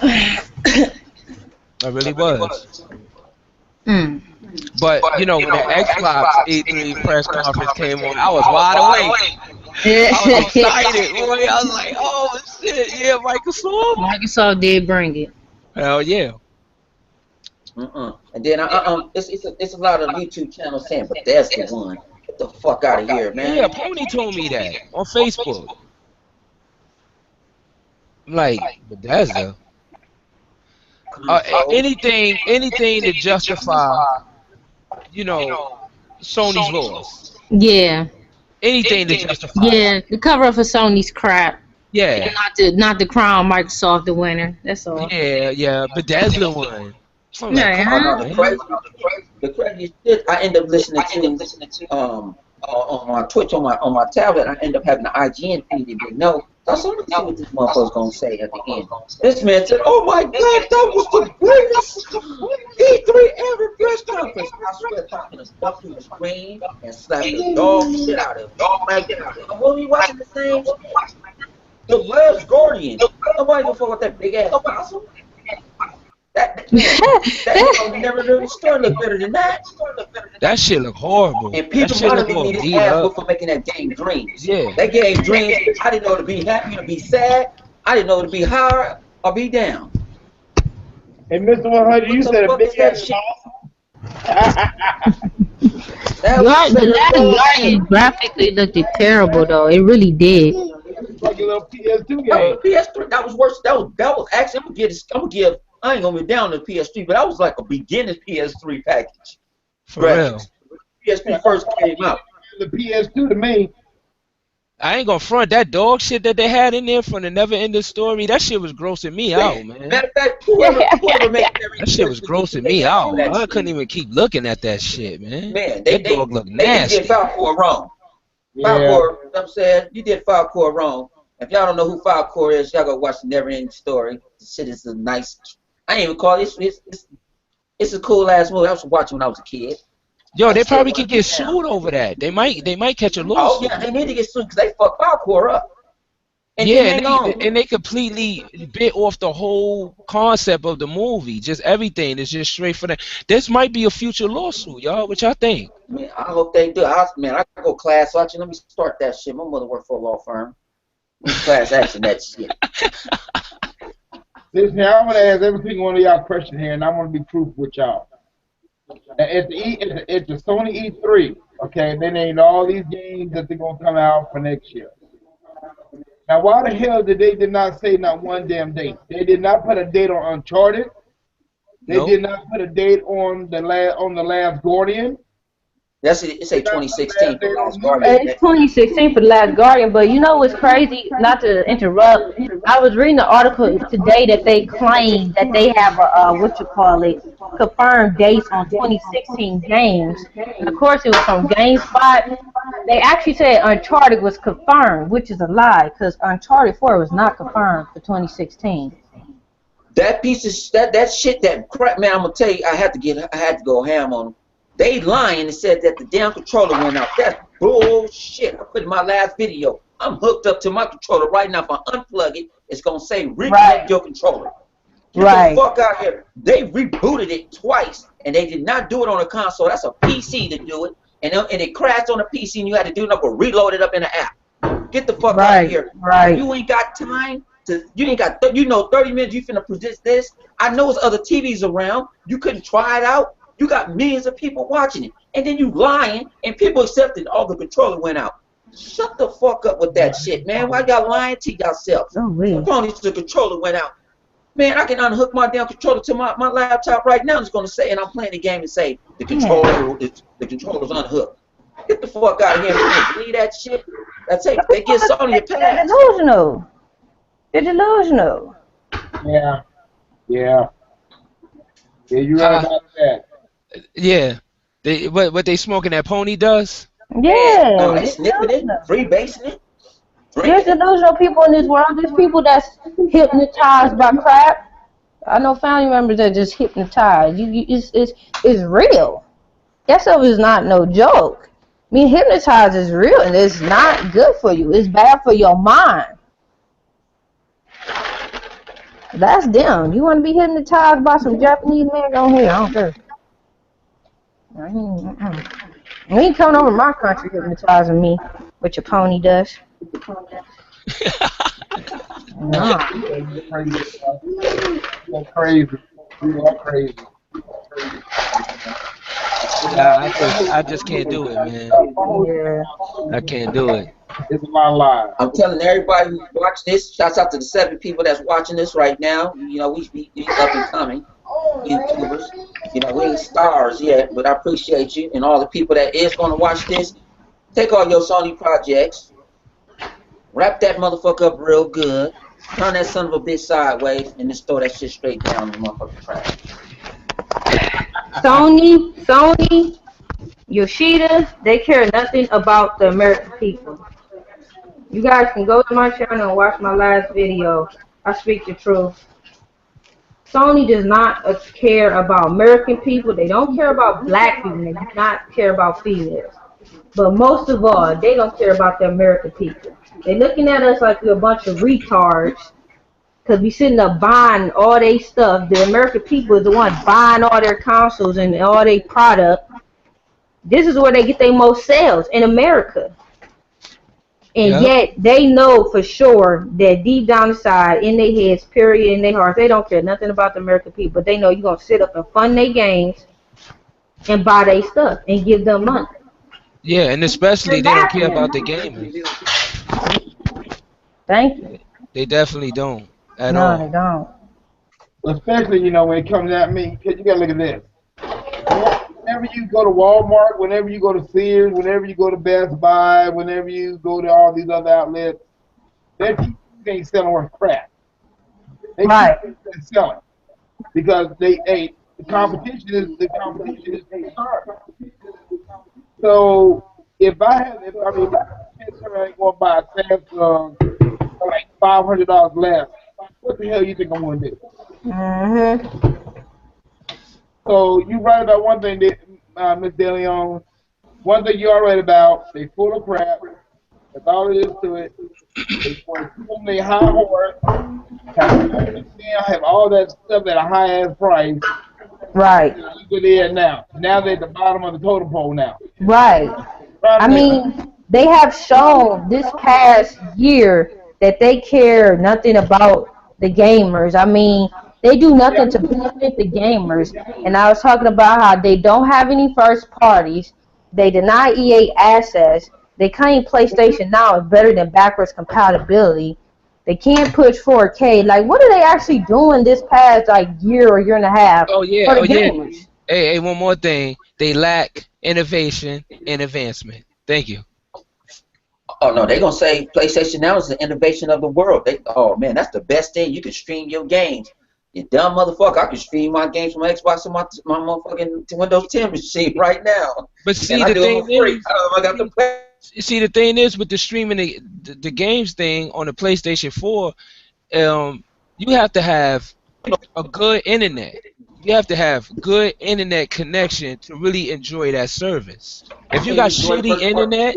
I really was. But, you know, when the Xbox E3 press conference came on, I was wide awake. I was excited, boy. I was like, oh shit, yeah, Microsoft. Microsoft did bring it. Hell yeah. And then it's a lot of YouTube channels saying Bethesda won. Get the fuck out of here, man. Yeah, Pony told me that on Facebook. I'm like, Bethesda. Anything to justify, you know, Sony's loss. Yeah. Anything to justify. Yeah, the cover up for Sony's crap. Yeah. Not the crown Microsoft the winner. That's all. Yeah. Bethesda won. I'm like, come on, the crazy shit. I end up listening to on my Twitch on my tablet. I end up having the IGN feed. They know. So let me see what this motherfucker's gonna say at the end. This man said, "Oh my God, that was the greatest E3 ever press conference." I started talking to stuff through the screen and slapping the dog shit out of him. Like, what are you watching the same? The Last Guardian. Nobody gonna fuck with that big ass possum. That never really started look better than that. That shit look horrible. And people wanted me to ask for making that game Dreams. Yeah. That game Dreams, I didn't know to be happy or be sad. I didn't know to be high or be down. Hey, Mr. 100, you said a big ass shit. The Last Guardian graphically looked terrible though. It really did. Like a little PS2 game. PS3, that was worse. That was actually. I'm gonna give. I ain't gonna be down to PS3, but that was like a beginner's PS3 package. For real. PS3 first came out. The PS2 to me. I ain't gonna front that dog shit that they had in there from the Never Ending Story. That shit was grossing me out, man. Matter of fact, whoever made that shit was grossing me out. I couldn't even keep looking at that shit, man. Man, that dog looked nasty. They did Falcor wrong. Yeah. Falcor, you know what I'm saying? You did Falcor wrong. If y'all don't know who Falcor is, y'all go watch the Never Ending Story. The shit is a nice. I ain't even call it. It's a cool ass movie. I was watching when I was a kid. Yo, they probably could get sued over that. They might catch a lawsuit. Oh yeah, they need to get sued because they fucked Falcor up. And and they completely bit off the whole concept of the movie. Just everything is just straight for that. This might be a future lawsuit, y'all. What y'all think? Man, I hope they do. I go class action. Let me start that shit. My mother worked for a law firm. Class action that shit. Listen, I'm going to ask every single one of y'all questions here, and I want to be truthful with y'all. At the Sony E3, okay, they named all these games that they're going to come out for next year. Now, why the hell did they not say not one damn date? They did not put a date on Uncharted. They did not put a date on the Last Guardian. It's a 2016 for Last Guardian. It's 2016 for the Last Guardian, but you know what's crazy? Not to interrupt, I was reading the article today that they claim that they have confirmed dates on 2016 games. And of course, it was from GameSpot. They actually said Uncharted was confirmed, which is a lie, because Uncharted 4 was not confirmed for 2016. That piece of that shit, that crap, man. I'm gonna tell you, I had to go ham on them. They lying and said that the damn controller went out. That's bullshit. I put in my last video. I'm hooked up to my controller right now. If I unplug it, it's gonna say reconnect your controller. Get the fuck out here. They rebooted it twice, and they did not do it on a console. That's a PC to do it, and it crashed on a PC, and you had to do it up or reload it up in an app. Get the fuck out of here. You ain't got time. You ain't got 30 minutes. You finna present this. I know there's other TVs around. You couldn't try it out. You got millions of people watching it, and then you lying, and people accepted all the controller went out. Shut the fuck up with that shit, man. Why y'all lying to yourselves? The controller went out. Man, I can unhook my damn controller to my laptop right now. It's gonna say, and I'm playing the game and say the controller's unhooked. Get the fuck out of here and believe that shit. That's it. They get Sony a pass. They're delusional. Yeah, you're right about that. Yeah, what they smoking that Pony does? Yeah, no, they sniffing it, freebasing it. There's delusional people in this world. There's people that's hypnotized by crap. I know family members that just hypnotized. It's real. That stuff is not no joke. I mean, hypnotized is real, and it's not good for you. It's bad for your mind. That's them. You want to be hypnotized by some Japanese man? Go here. I don't care. You ain't coming over my country hypnotizing me with your pony dust. Nah. You're crazy. I just can't do it, man. Yeah. I can't do it. It's a lot of lies. I'm telling everybody who watch this, shouts out to the 7 people that's watching this right now. You know, we up and coming YouTubers. You know, we ain't stars yet, but I appreciate you and all the people that is going to watch this. Take all your Sony projects, wrap that motherfucker up real good, turn that son of a bitch sideways, and just throw that shit straight down in the motherfucking trash. Sony, Yoshida, they care nothing about the American people. You guys can go to my channel and watch my last video. I speak the truth. Sony does not care about American people. They don't care about black people. They do not care about females. But most of all, they don't care about the American people. They're looking at us like we're a bunch of retards because we sitting up buying all their stuff. The American people is the one buying all their consoles and all their product. This is where they get their most sales, in America. And yet they know for sure that deep down inside, in their heads, period, in their hearts, they don't care nothing about the American people. But they know you're going to sit up and fund their games and buy their stuff and give them money. Yeah, and especially they don't care about the gamers. Thank you. They definitely don't at all. No, they don't. Especially, you know, when it comes at me, because you got to look at this. Whenever you go to Walmart, whenever you go to Sears, whenever you go to Best Buy, whenever you go to all these other outlets, their TV ain't selling worth crap. They keep selling because the competition is hard. So if I ain't going to buy a Samsung for like $500 less, what the hell you think I'm going to do? Mm-hmm. So you right about one thing, Miss dleon. One thing you are right about, they full of crap. That's all it is to it. They want to keep their high horse, have all that stuff at a high ass price. Right. Look where they at now. Now they're at the bottom of the totem pole now. Right. I mean, they have shown this past year that they care nothing about the gamers. I mean, they do nothing to benefit the gamers. And I was talking about how they don't have any first parties. They deny EA access. They claim PlayStation Now is better than backwards compatibility. They can't push 4K. Like, what are they actually doing this past year or year and a half for the gamers? Hey, one more thing. They lack innovation and advancement. Thank you. Oh no, they gonna say PlayStation Now is the innovation of the world. Oh man, that's the best thing. You can stream your games. You dumb motherfucker, I can stream my games from my Xbox to my motherfucking Windows 10 machine right now. But see, the thing is with the streaming the games thing on the PlayStation 4, you have to have a good internet. You have to have good internet connection to really enjoy that service. If you got shitty internet,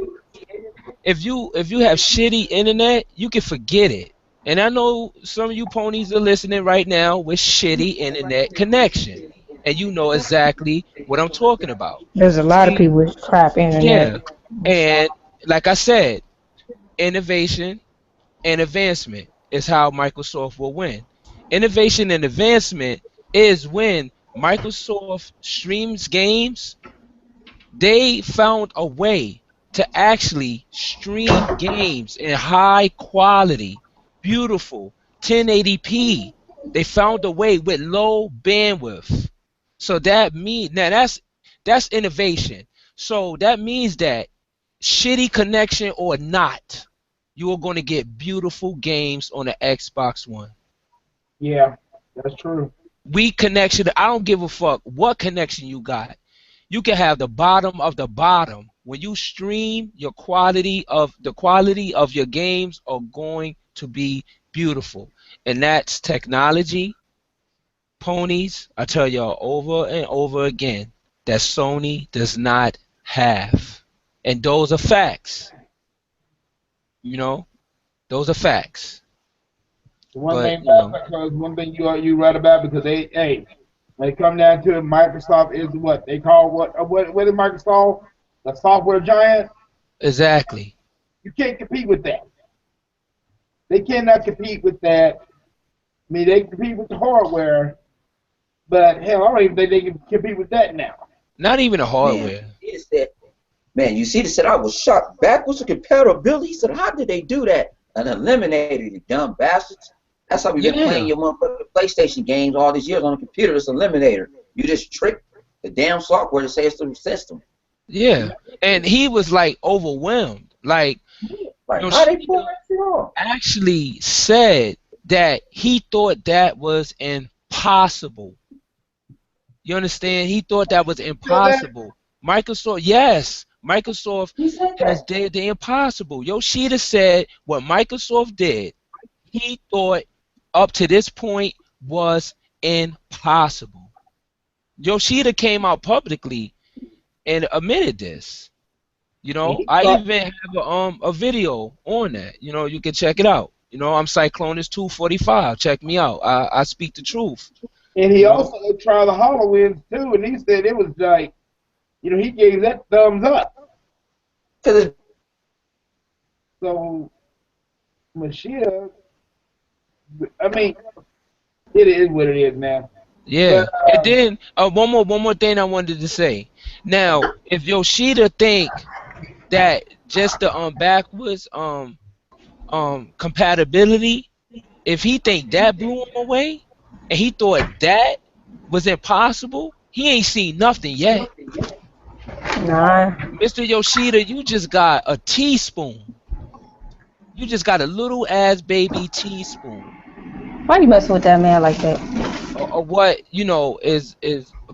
if you have shitty internet, you can forget it. And I know some of you ponies are listening right now with shitty internet connection, and you know exactly what I'm talking about. There's a lot of people with crap internet. Yeah, and like I said, innovation and advancement is how Microsoft will win. Innovation and advancement is when Microsoft streams games. They found a way to actually stream games in high quality, beautiful 1080p. They found a way with low bandwidth. So that means now that's innovation. So that means that shitty connection or not, you are going to get beautiful games on the Xbox One. Yeah, that's true. Weak connection, I don't give a fuck what connection you got. You can have the bottom of the bottom. When you stream, the quality of your games are going to be beautiful. And that's technology. Ponies, I tell y'all over and over again, that Sony does not have. And those are facts. You know, those are facts. One thing you right about, because when it come down to it, Microsoft is what they call what is Microsoft? The software giant. Exactly. You can't compete with that. They cannot compete with that. I mean, they compete with the hardware, but hell, I don't even think they can compete with that now. Not even the Man, hardware. it said, man, Yoshida said, I was shocked. Backwards to compatibility. He said, how did they do that? And eliminated it, dumb bastards. That's how we've been playing Yeah. your motherfucking PlayStation games all these years on a computer. It's Eliminator. You just trick the damn software to say it's the system. Yeah. And he was like overwhelmed. Like Like, how they pull Yoshida that shit off? actually said that he thought that was impossible. You understand? He thought that was impossible. Microsoft, yes, Microsoft He said has that. did the impossible. Yoshida said what Microsoft did, he thought up to this point was impossible. Yoshida came out publicly and admitted this. You know, I even have a video on that. You know, you can check it out. You know, I'm Cyclonus 245. Check me out. I speak the truth. And he You know? also tried the HoloLens too, and he said it was like, you know, he gave that thumbs up. So, Machia, I mean, it is what it is now. Yeah. But, And then one more thing I wanted to say. Now, if Yoshida think that just the backwards compatibility, if he think that blew him away, and he thought that was impossible, he ain't seen nothing yet. Nah. Mr. Yoshida, you just got a teaspoon. You just got a little ass baby teaspoon Why you messing with that man like that? of what you know is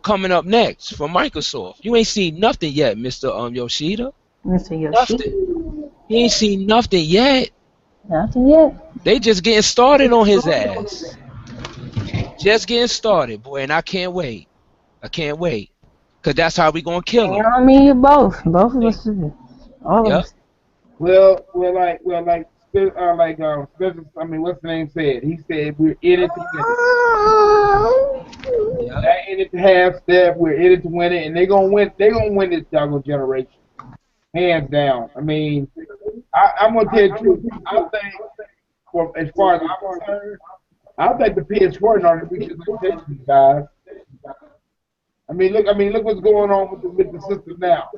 coming up next for Microsoft. You ain't seen nothing yet, Mr. Yoshida. Mr. Yoshi? Nothing. He ain't seen nothing yet. Nothing yet. They just getting started on his ass. Just getting started, boy, and I can't wait. I can't wait. Cause that's how we gonna kill You him. know what I mean? You both. Both of us. All of Yep. us. well, Spencer, I mean, what's the name said? He said we're in it to win it. Yep. Not in it to half step. We're in it to win it, and they're gonna win. They're gonna win this doggone generation, hands down. I mean, I'm gonna tell you the truth. I think, as far as I'm concerned, I think the PS4 is already reached its limitations, guys. Look what's going on with the system now.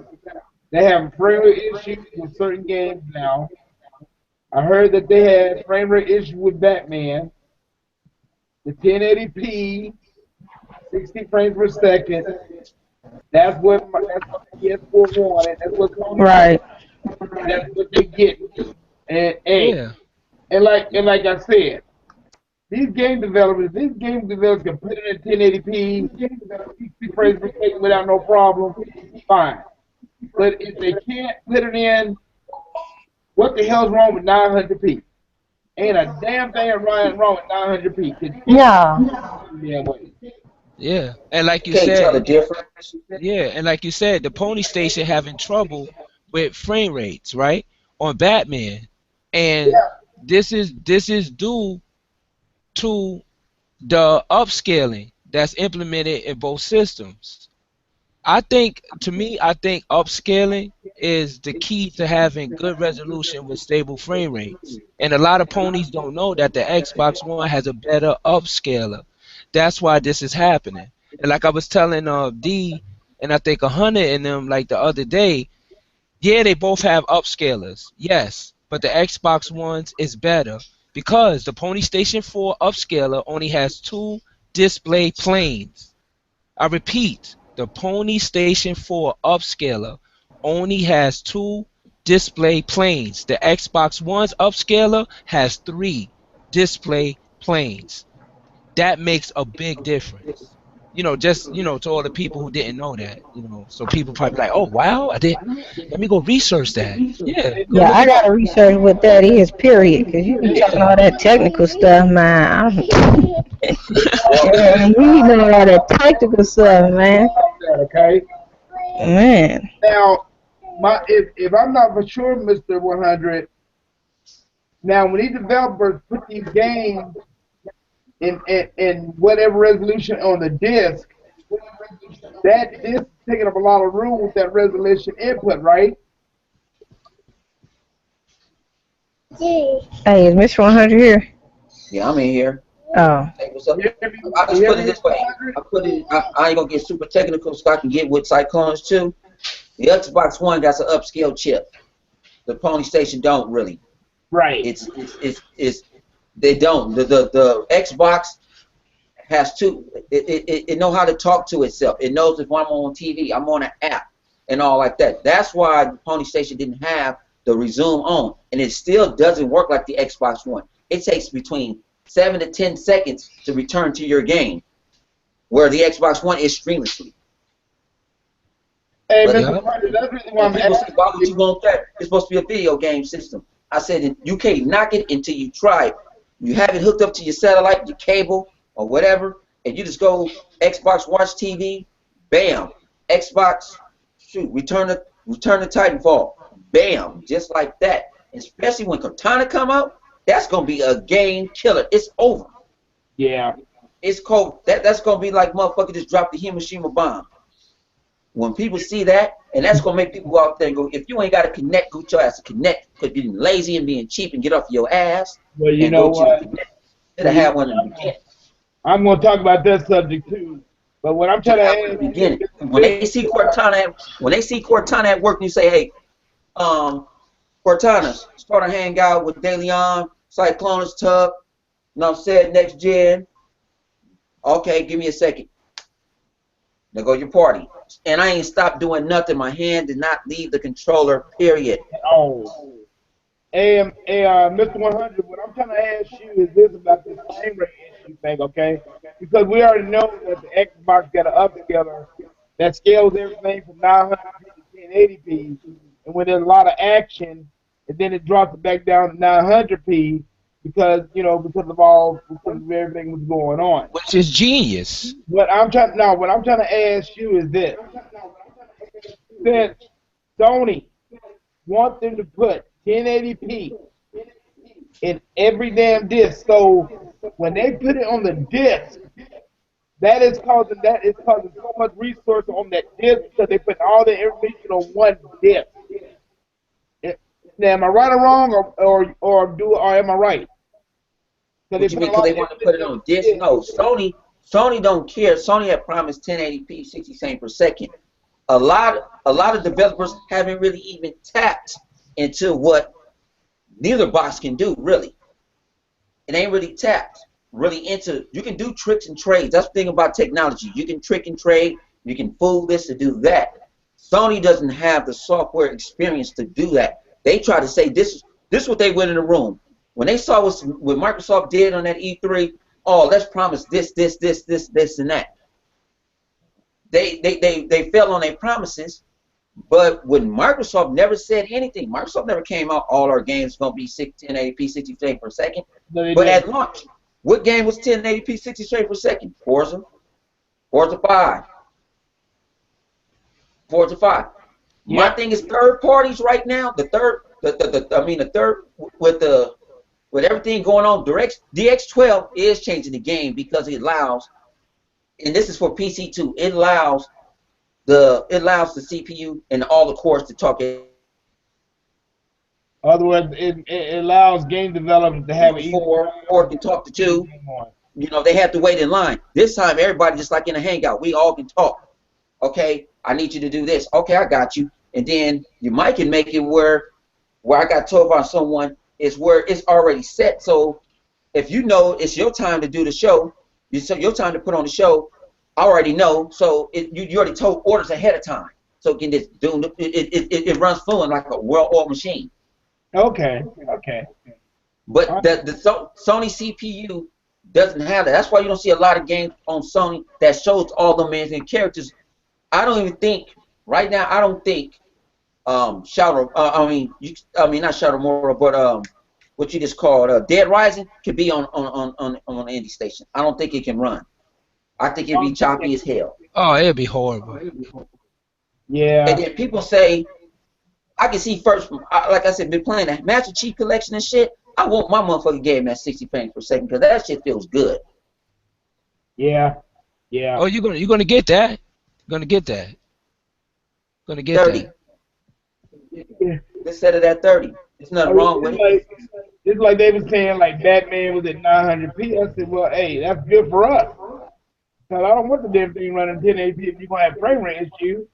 They have frame rate issues with certain games now. I heard that they had frame rate issues with Batman. The 1080p, 60 frames per second. That's what the PS4 wanted. That's what Sony Right. wanted. That's what they get. And Yeah. like I said, these game developers can put it in 1080p, 60 frames per second without no problem. Fine. But if they can't put it in, what the hell's wrong with 900p? Ain't a damn thing wrong with 900p. Yeah. Yeah. And like you Can't tell the said, difference. yeah, and like you said, the Pony Station having trouble with frame rates, right? On Batman. And this is due to the upscaling that's implemented in both systems. I think upscaling is the key to having good resolution with stable frame rates. And a lot of ponies don't know that the Xbox One has a better upscaler. That's why this is happening. And like I was telling D and I think 100 in them like the other day, yeah, they both have upscalers. Yes, but the Xbox One's is better because the Pony Station 4 upscaler only has 2 display planes. I repeat, the Pony Station 4 upscaler only has 2 display planes. The Xbox One's upscaler has 3 display planes. That makes a big difference. You know, just to all the people who didn't know that, so people probably like, oh wow, I did. Let me go research that. Yeah, go Yeah, look I it up. gotta research what that is, period. Because you be talking all that technical stuff, man. Yeah, you know all that technical stuff, man. Okay. Man. Now, if I'm not for sure, Mr. 100. Now, when these developers put these games in whatever resolution on the disc, that disc is taking up a lot of room with that resolution input, right? Hey, is Mr. 100 here? Yeah, I'm in here. Oh. Hey, what's up? I just put it this way. I ain't gonna get super technical, so I can get with Cyclones too. The Xbox One got an upscale chip. The Pony Station don't really. Right. It's they don't. The Xbox has to. It know how to talk to itself. It knows if I'm on TV, I'm on an app, and all like that. That's why the Pony Station didn't have the resume on, and it still doesn't work like the Xbox One. It takes between 7 to 10 seconds to return to your game, where the Xbox One is streamlessly. Hey, But Mr. Carter, that's the reason why I'm people say, asking. why would you want that? It's supposed to be a video game system. I said, you can't knock it until you try it. You have it hooked up to your satellite, your cable, or whatever, and you just go Xbox watch TV, bam, Xbox, shoot, return to Titanfall, bam, just like that. Especially when Cortana come out, that's gonna be a game killer. It's over. Yeah. It's cold. That's gonna be like motherfucker just dropped the Hiroshima bomb. When people see that, and that's gonna make people go out there and go, if you ain't got to connect, go your ass to connect, because being lazy and being cheap and get off your ass. Well, you know what? Should have had one in the beginning. I'm going to talk about that subject too. But what I'm trying to ask, in the beginning, when they see Cortana at work, and you say, hey, Cortana, start a hangout with dleon, Cyclonus, Tub, you know what I'm saying, next gen. Okay, give me a second. Now go your party. And I ain't stopped doing nothing. My hand did not leave the controller, period. oh, hey, Mr. 100, what I'm trying to ask you is this about this frame rate issue thing, okay? Because we already know that the Xbox got an upscaler that scales everything from 900p to 1080p, and when there's a lot of action, and then it drops it back down to 900p because because of everything was going on. Which is genius. What I'm trying to ask you is this: since Sony wants them to put 1080p in every damn disc, so when they put it on the disc, that is causing so much resource on that disc because they put all the information on one disc. Now, am I right or wrong, or am I right? What you mean? Because they want to put it on disc? No, Sony don't care. Sony had promised 1080p, 60 frames per second. A lot of developers haven't really even tapped into what neither box can do. Really, it ain't really tapped really into. You can do tricks and trades. That's the thing about technology. You can trick and trade. You can fool this to do that. Sony doesn't have the software experience to do that. They try to say this is what they went in the room. When they saw what Microsoft did on that E3, oh, let's promise this, and that. They fell on their promises, but when Microsoft never said anything, Microsoft never came out, all our games are going to be 1080p, 60 frames per second. No, but at launch, what game was 1080p, 60 frames per second? Forza 5. Forza 5. Yeah. My thing is third parties right now, the third with everything going on, DX12 is changing the game because it allows, and this is for PC too, it allows the CPU and all the cores to talk. In other words, it allows game developers to have or can talk to two. You know, they have to wait in line. This time, everybody just like in a hangout, we all can talk. Okay, I need you to do this. Okay, I got you. And then you might can make it where I got told by someone is where it's already set. So if you know it's your time to do the show, your time to put on the show, I already know. So you already told orders ahead of time. So it can just do it runs fluent like a well-oiled machine. Okay. But the Sony CPU doesn't have that. That's why you don't see a lot of games on Sony that shows all the amazing characters. I don't even think right now. I don't think Shadow. Not Shadow Mortal, but what you just called Dead Rising could be on an indie station. I don't think it can run. I think it'd be choppy as hell. Oh, it'd be horrible. Yeah. And then people say, I can see first. Like I said, been playing the Master Chief Collection and shit. I want my motherfucking game at 60 frames per second because that shit feels good. Yeah. Oh, you're gonna get that. Gonna get 30. That. Let's set it at 30. There's nothing wrong with it. It's like they were saying like Batman was at 900p. I said, well, hey, that's good for us. Cause I don't want the damn thing running 1080p if you're gonna have frame rate issues.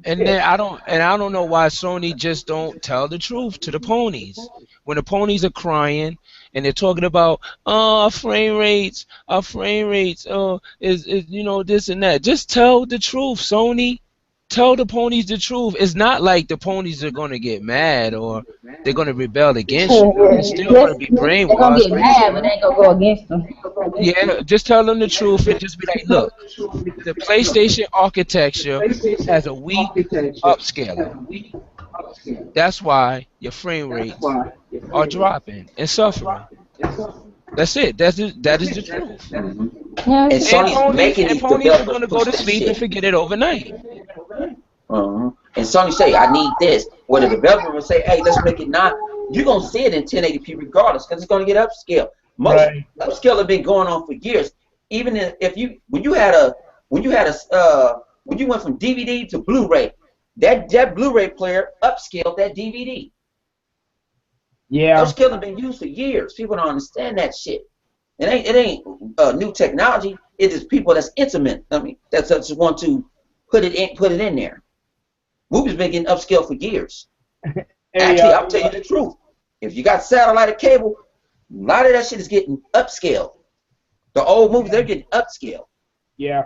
And then I don't know why Sony just don't tell the truth to the ponies. When the ponies are crying and they're talking about our frame rates, is you know this and that. Just tell the truth, Sony. Tell the ponies the truth. It's not like the ponies are gonna get mad or they're gonna rebel against you. They're still gonna be They're gonna brainwashed. get mad, but they ain't gonna go against them. Yeah, just tell them the truth and just be like, look, the PlayStation architecture has a weak upscaling. That's why your frame rates are dropping and suffering. That's it. That is the truth. Yeah, And Sony's making And these ponies are developers gonna go push to that sleep and shit. forget it overnight. And Sony say, I need this. Where the developer will say, hey, let's make it not. You're gonna see it in 1080p regardless, because it's gonna get upscaled. Most Right. upscale have been going on for years. Even if you when you went from DVD to Blu-ray, that Blu-ray player upscaled that DVD. Yeah. Upscale have been used for years. People don't understand that shit. It ain't new technology. It is people that's intimate. I mean, that's just want to put it in there. Movies been getting upscale for years. Actually, I'll tell you the truth. If you got satellite or cable, a lot of that shit is getting upscale. The old movies, they're getting upscale. Yeah.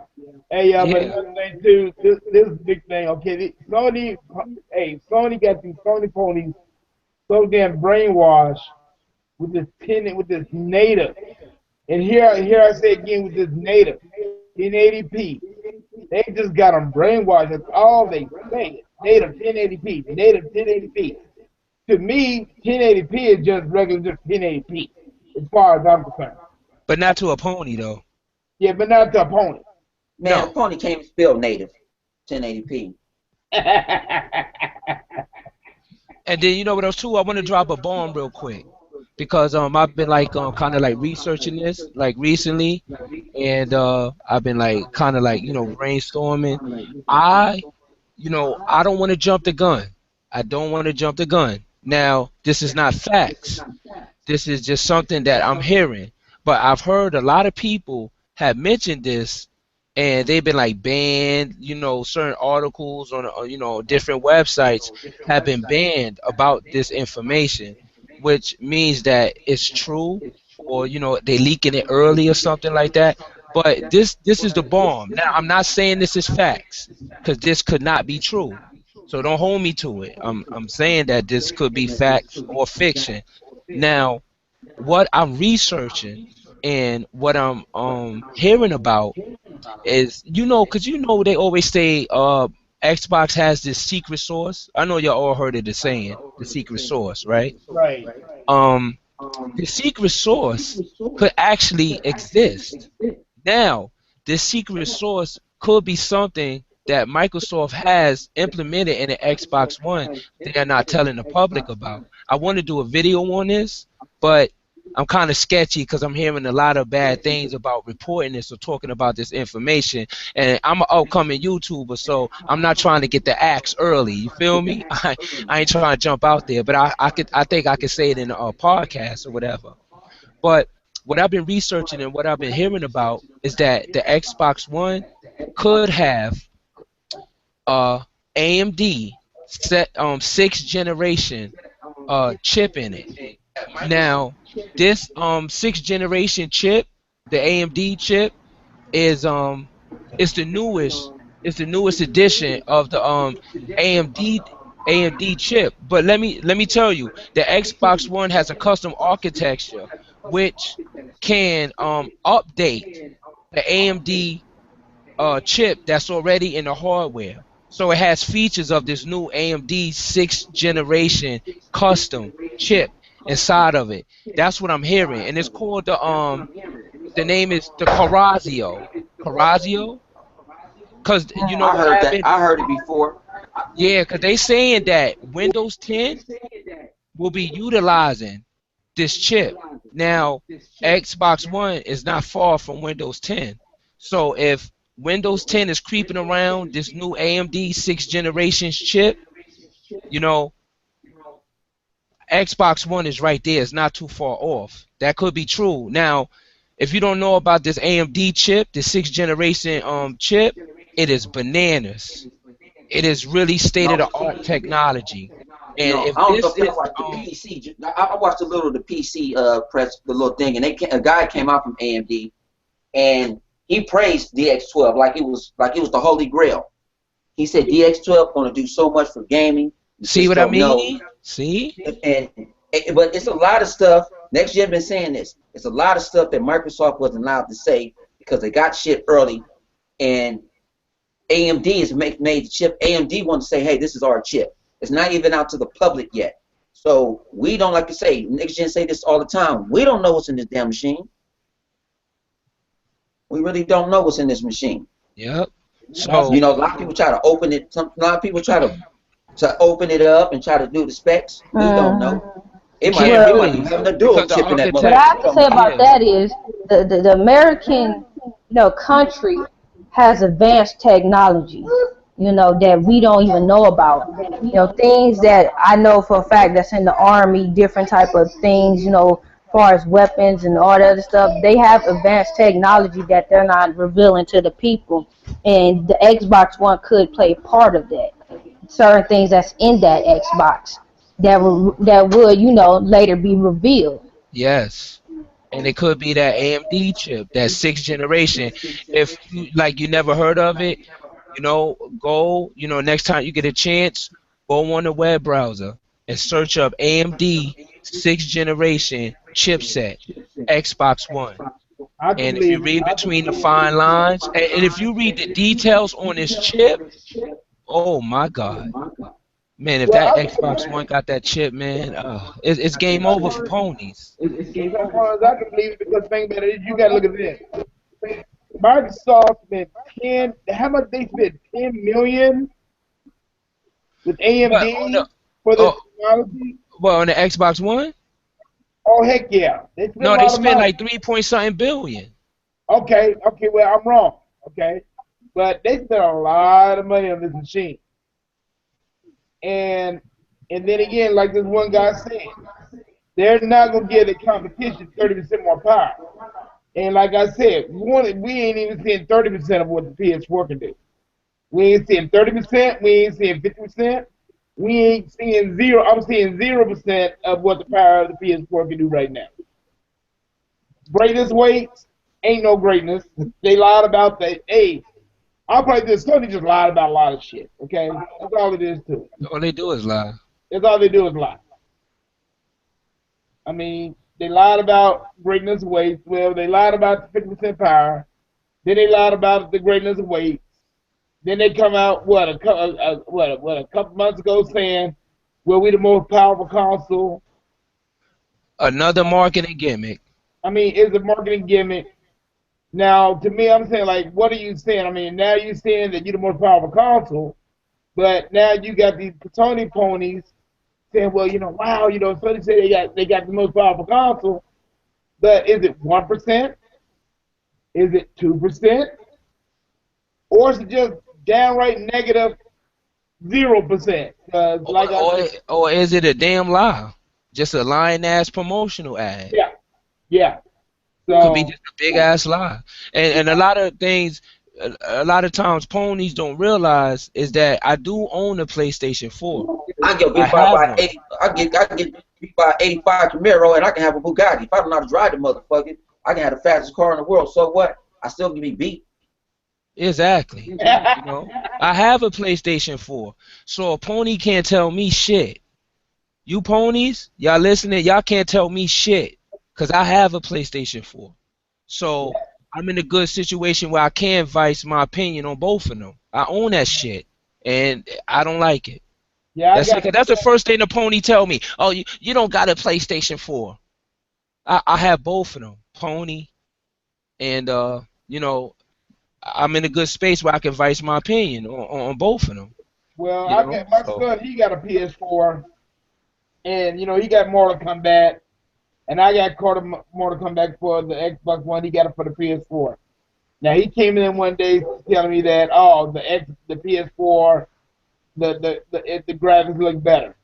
Hey, but another thing too, this is a big thing. Okay, Sony got these Sony ponies so damn brainwashed with this native. And here I say again with this native, 1080p. They just got them brainwashed. That's all they say. Native 1080p, native 1080p. To me, 1080p is just regular, just 1080p, as far as I'm concerned. But not to a pony though. Yeah, but not the opponent. Man, No. the pony can't even spell native 1080p. And then you know what else too? I want to drop a bomb real quick because I've been like kind of like researching this like recently, and I've been like kind of like brainstorming. I I don't want to jump the gun. I don't want to jump the gun. Now this is not facts. This is just something that I'm hearing. But I've heard a lot of people have mentioned this, and they've been like banned. Certain articles on different websites have been banned about this information, which means that it's true, or they leaking it early or something like that. But this is the bomb. Now I'm not saying this is facts, because this could not be true. So don't hold me to it. I'm saying that this could be facts or fiction. Now, what I'm researching and what I'm hearing about is because they always say Xbox has this secret source. I know y'all all heard of the saying, the secret source, right? Right. Um, the secret source could actually exist. Now, this secret source could be something that Microsoft has implemented in the Xbox One that they're not telling the public about. I want to do a video on this, but I'm kind of sketchy because I'm hearing a lot of bad things about reporting this or talking about this information. And I'm an upcoming YouTuber, so I'm not trying to get the axe early. You feel me? I ain't trying to jump out there, but I think I could say it in a podcast or whatever. But what I've been researching and what I've been hearing about is that the Xbox One could have AMD sixth generation chip in it. Now, this sixth generation chip, the AMD chip, is it's the newest edition of the AMD chip. But let me tell you, the Xbox One has a custom architecture which can update the AMD chip that's already in the hardware. So it has features of this new AMD sixth generation custom chip inside of it. That's what I'm hearing, and it's called the name is the Corazio. Corazio, because you know I what heard that. happened? I heard it before. Yeah, because they saying that Windows 10 will be utilizing this chip. Now, Xbox One is not far from Windows 10. So if Windows 10 is creeping around this new AMD sixth generation chip, you know, Xbox One is right there. It's not too far off. That could be true. Now, if you don't know about this AMD chip, the 6th generation chip, it is bananas. It is really state of No, the art technology. And no, if I don't know this if y'all is watched the PC. I watched a little of the PC press, the little thing, and a guy came out from AMD and he praised DX12 like it was the holy grail. He said DX12 going to do so much for gaming. You see just what I don't know. mean? See? But it's a lot of stuff. Next gen been saying this. It's a lot of stuff that Microsoft wasn't allowed to say because they got shit early, and AMD has made the chip. AMD wants to say, hey, this is our chip. It's not even out to the public yet. So we don't, like to say, next gen say this all the time. We don't know what's in this damn machine. We really don't know what's in this machine. Yep. So a lot of people try to open it. A lot of people try to open it up and try to do the specs. We don't know. It might be having a dual chip in that motherfucker. What I have to say about that is the American country has advanced technology, that we don't even know about. Things that I know for a fact that's in the army, different type of things, as far as weapons and all that other stuff. They have advanced technology that they're not revealing to the people, and the Xbox One could play part of that. Certain things that's in that Xbox that would later be revealed. yes. And it could be that AMD chip, that 6th generation. If you never heard of it, go, next time you get a chance, go on the web browser and search up AMD 6th generation chipset, Xbox One. And if you read between the fine lines, and if you read the details on this chip, oh my God. Man, if that Xbox One got that chip, man, it's game over for ponies. As far as I can believe it, because think about it, you got to look at this. Microsoft spent how much they spent? 10 million with AMD for the technology? Well, on the Xbox One? Oh, heck yeah. They spent like 3 point something billion. Okay, well, I'm wrong. Okay. But they spent a lot of money on this machine. And then again, like this one guy said, they're not going to give the competition 30% more power. And like I said, we ain't even seeing 30% of what the PS4 can do. We ain't seeing 30%. We ain't seeing 50%. We ain't seeing zero. I'm seeing 0% of what the power of the PS4 can do right now. Greatness weights ain't no greatness. They lied about the age. I'll probably just Sony just lied about a lot of shit. Okay, that's all it is to it. All they do is lie. That's all they do is lie. I mean, they lied about greatness of weights. Well, they lied about the 50% power. Then they lied about the greatness of weights. Then they come out a couple months ago saying, "Well, we the most powerful console." Another marketing gimmick. I mean, it's a marketing gimmick. Now, to me, I'm saying, like, what are you saying? I mean, now you're saying that you're the most powerful console, but now you got these Sony ponies saying, well, wow, Sony say they got the most powerful console, but is it 1%? Is it 2%? Or is it just downright negative 0%? Or is it a damn lie? Just a lying ass promotional ad? Yeah. So, could be just a big ass lie. And a lot of things, a lot of times ponies don't realize is that I do own a PlayStation 4. I get beat by 80. I get beat by 85 Camaro, and I can have a Bugatti. If I don't know how to drive the motherfucker, I can have the fastest car in the world. So what? I still can be beat. Exactly. I have a PlayStation 4, so a pony can't tell me shit. You ponies, y'all listening? Y'all can't tell me shit. Because I have a PlayStation 4. So I'm in a good situation where I can voice my opinion on both of them. I own that shit. And I don't like it. Yeah, that's the first thing the pony tell me. Oh, you don't got a PlayStation 4. I have both of them. Pony. And, I'm in a good space where I can voice my opinion on both of them. Well, my son, he got a PS4. And, he got Mortal Kombat. And I got Mortal Kombat for the Xbox One. He got it for the PS4. Now he came in one day telling me that the PS4, the graphics look better.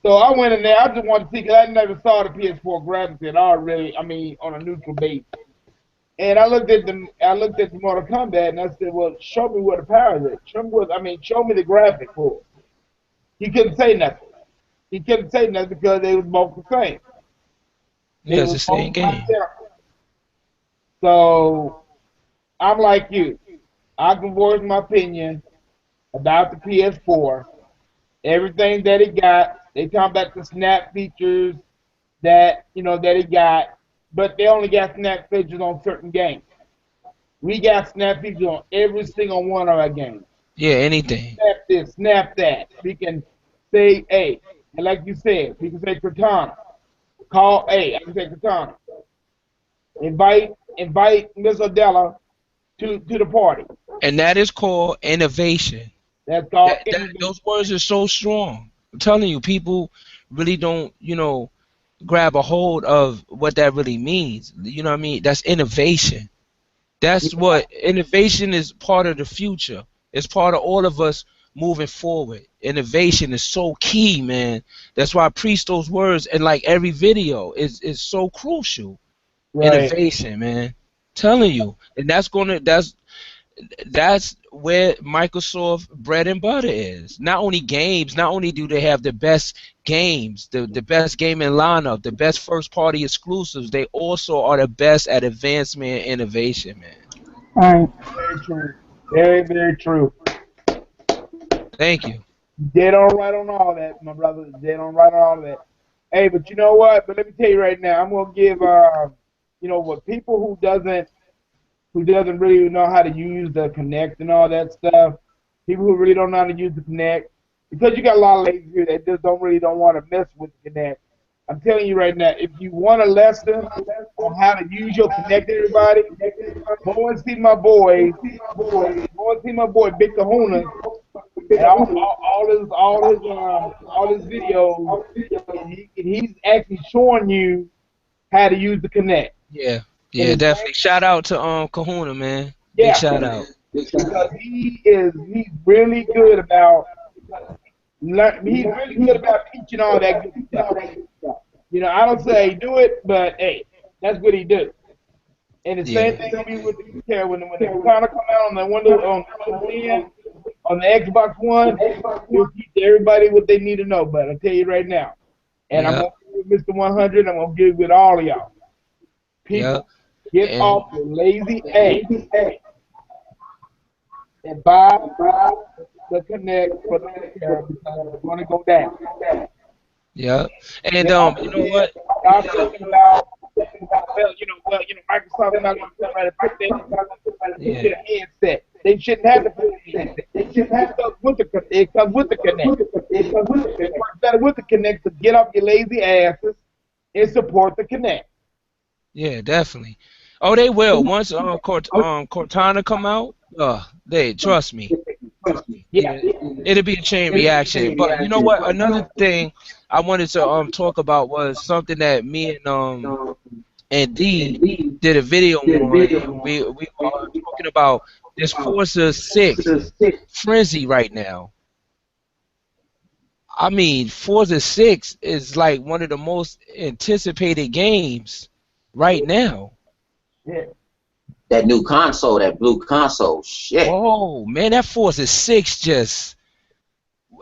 So I went in there. I just wanted to see because I never saw the PS4 graphics at all. Really, I mean, on a neutral base. And I looked at the Mortal Kombat, and I said, "Well, show me where the power is. Show me the graphic for it." He couldn't say nothing. He couldn't say nothing because they was both the same. Yeah, it's the same game. So I'm like you. I can voice my opinion about the PS4. Everything that it got. They talk about the snap features that it got, but they only got snap features on certain games. We got snap features on every single one of our games. Yeah, anything. Snap this, snap that. We can say A, and like you said, we can say Cortana. Call A. I can say Cortana. Invite Miss Adela to the party. And that is called innovation. That's called innovation. Those words are so strong. I'm telling you, people really don't, grab a hold of what that really means. You know what I mean? That's innovation. That's what innovation is, part of the future. It's part of all of us moving forward. Innovation is so key, man. That's why I preach those words in like every video. Is so crucial. Right. Innovation, man. Telling you. And that's where Microsoft bread and butter is. Not only games, not only do they have the best games, the best gaming lineup, the best first party exclusives, they also are the best at advancement and innovation, man. All right. Very true. Very, very true. Thank you. Dead on right on all that, my brother. Dead on right on all that. Hey, but you know what? But let me tell you right now, I'm gonna give what people who doesn't really know how to use the Kinect and all that stuff, people who really don't know how to use the Kinect, because you got a lot of ladies here that just don't want to mess with the Kinect. I'm telling you right now, if you want a lesson on how to use your Kinect, everybody, go and see my boy, Big Kahuna, and all his videos. He's actually showing you how to use the Kinect. Yeah. Yeah, definitely. Shout out to Kahuna, man. Yeah. Big shout out. Because he's really good about teaching all that good stuff. I don't say do it, but hey, that's what he do. And the same thing gonna be with the camera when the Cortana come out on the on the Xbox One, he'll teach everybody what they need to know. But I'll tell you right now, and I'm gonna give it Mr. 100. I'm gonna give it with all of y'all. People. Get off your lazy ass and buy the Kinect for the camera because it's going to go down. Yeah, and you know what? I'm talking about, Microsoft is not going to try to put that into the headset. They shouldn't have to put it in. They shouldn't have to with the Kinect. It comes with the Kinect. It works better with the Kinect to get off your lazy asses and support the Kinect. Yeah, definitely. Oh, they will. Once Cortana come out, they trust me. Yeah, it'll be a chain reaction. But you know what? Another thing I wanted to talk about was something that me and D did a video on. We are talking about this Forza 6 frenzy right now. I mean, Forza 6 is like one of the most anticipated games right now. Yeah. That new console, that blue console, shit. Oh man, that Forza 6 just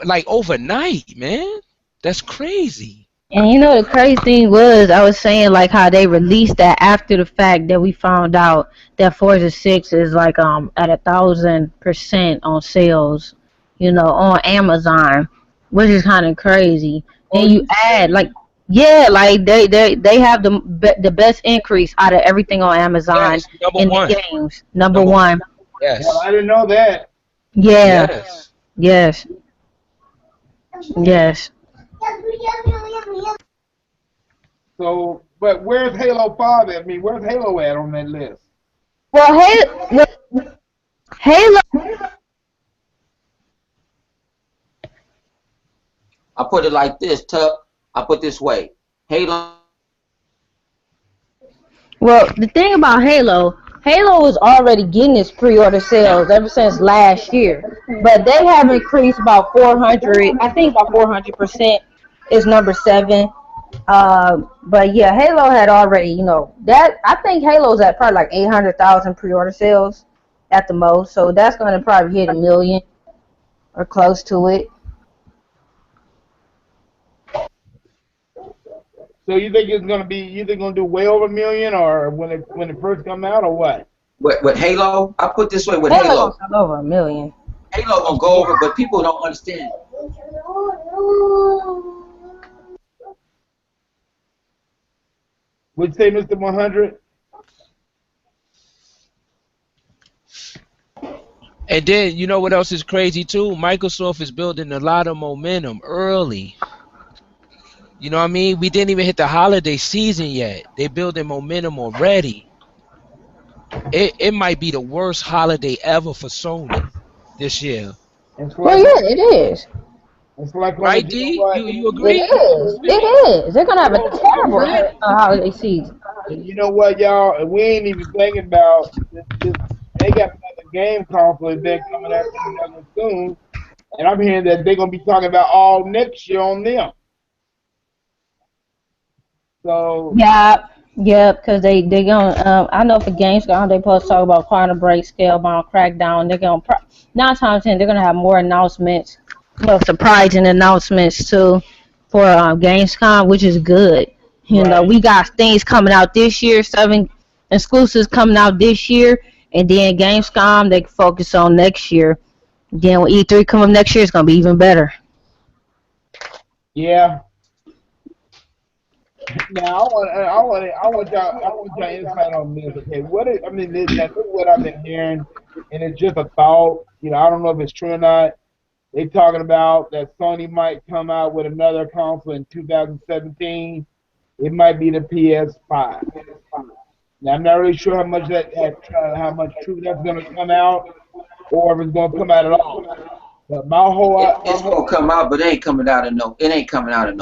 like overnight, man. That's crazy. And the crazy thing was, I was saying like how they released that after the fact that we found out that Forza 6 is like at 1,000% on sales, on Amazon, which is kind of crazy. And you add like. Yeah, like they have the best increase out of everything on Amazon in the games. Number one. Yes. Well, I didn't know that. Yeah. Yes. So, but where's Halo 5 at? I mean, where's Halo at on that list? Well, Halo. I put it like this, Tuck. I put this way. Halo. Well, the thing about Halo was already getting its pre-order sales ever since last year, but they have increased about 400%. is number 7. But yeah, Halo had already, that I think Halo's at probably like 800,000 pre-order sales at the most. So that's going to probably hit 1 million or close to it. So you think it's gonna be either gonna do way over 1 million or when it first come out or what? With Halo, I put this way with Halo Halo. gonna sell over 1 million. Halo gonna go over, but people don't understand. Would you say, Mr. 100? And then you know what else is crazy too? Microsoft is building a lot of momentum early. You know what I mean? We didn't even hit the holiday season yet. They're building momentum already. It might be the worst holiday ever for Sony this year. Well, yeah, it is. It's like Right, D? You agree? It is. They're gonna have a terrible holiday season. And you know what, y'all? We ain't even thinking about this. They got another game console event coming up soon, and I'm hearing that they're gonna be talking about all next year on them. So yeah, because they gonna. I know for Gamescom they supposed to talk about Quantum Break, Scalebound, Crackdown. They're gonna 9 times 10 they're gonna have more announcements, surprising announcements too for Gamescom, which is good. You know, we got things coming out this year, 7 exclusives coming out this year, and then Gamescom they focus on next year. Then when E3 come up next year, it's gonna be even better. Yeah. Now I want y'all insight on this. Okay, that's what I've been hearing, and it's just a thought. I don't know if it's true or not. They talking about that Sony might come out with another console in 2017. It might be the PS5. Now I'm not really sure how much truth that's going to come out, or if it's going to come out at all. But it's going to come out, but it ain't coming out in no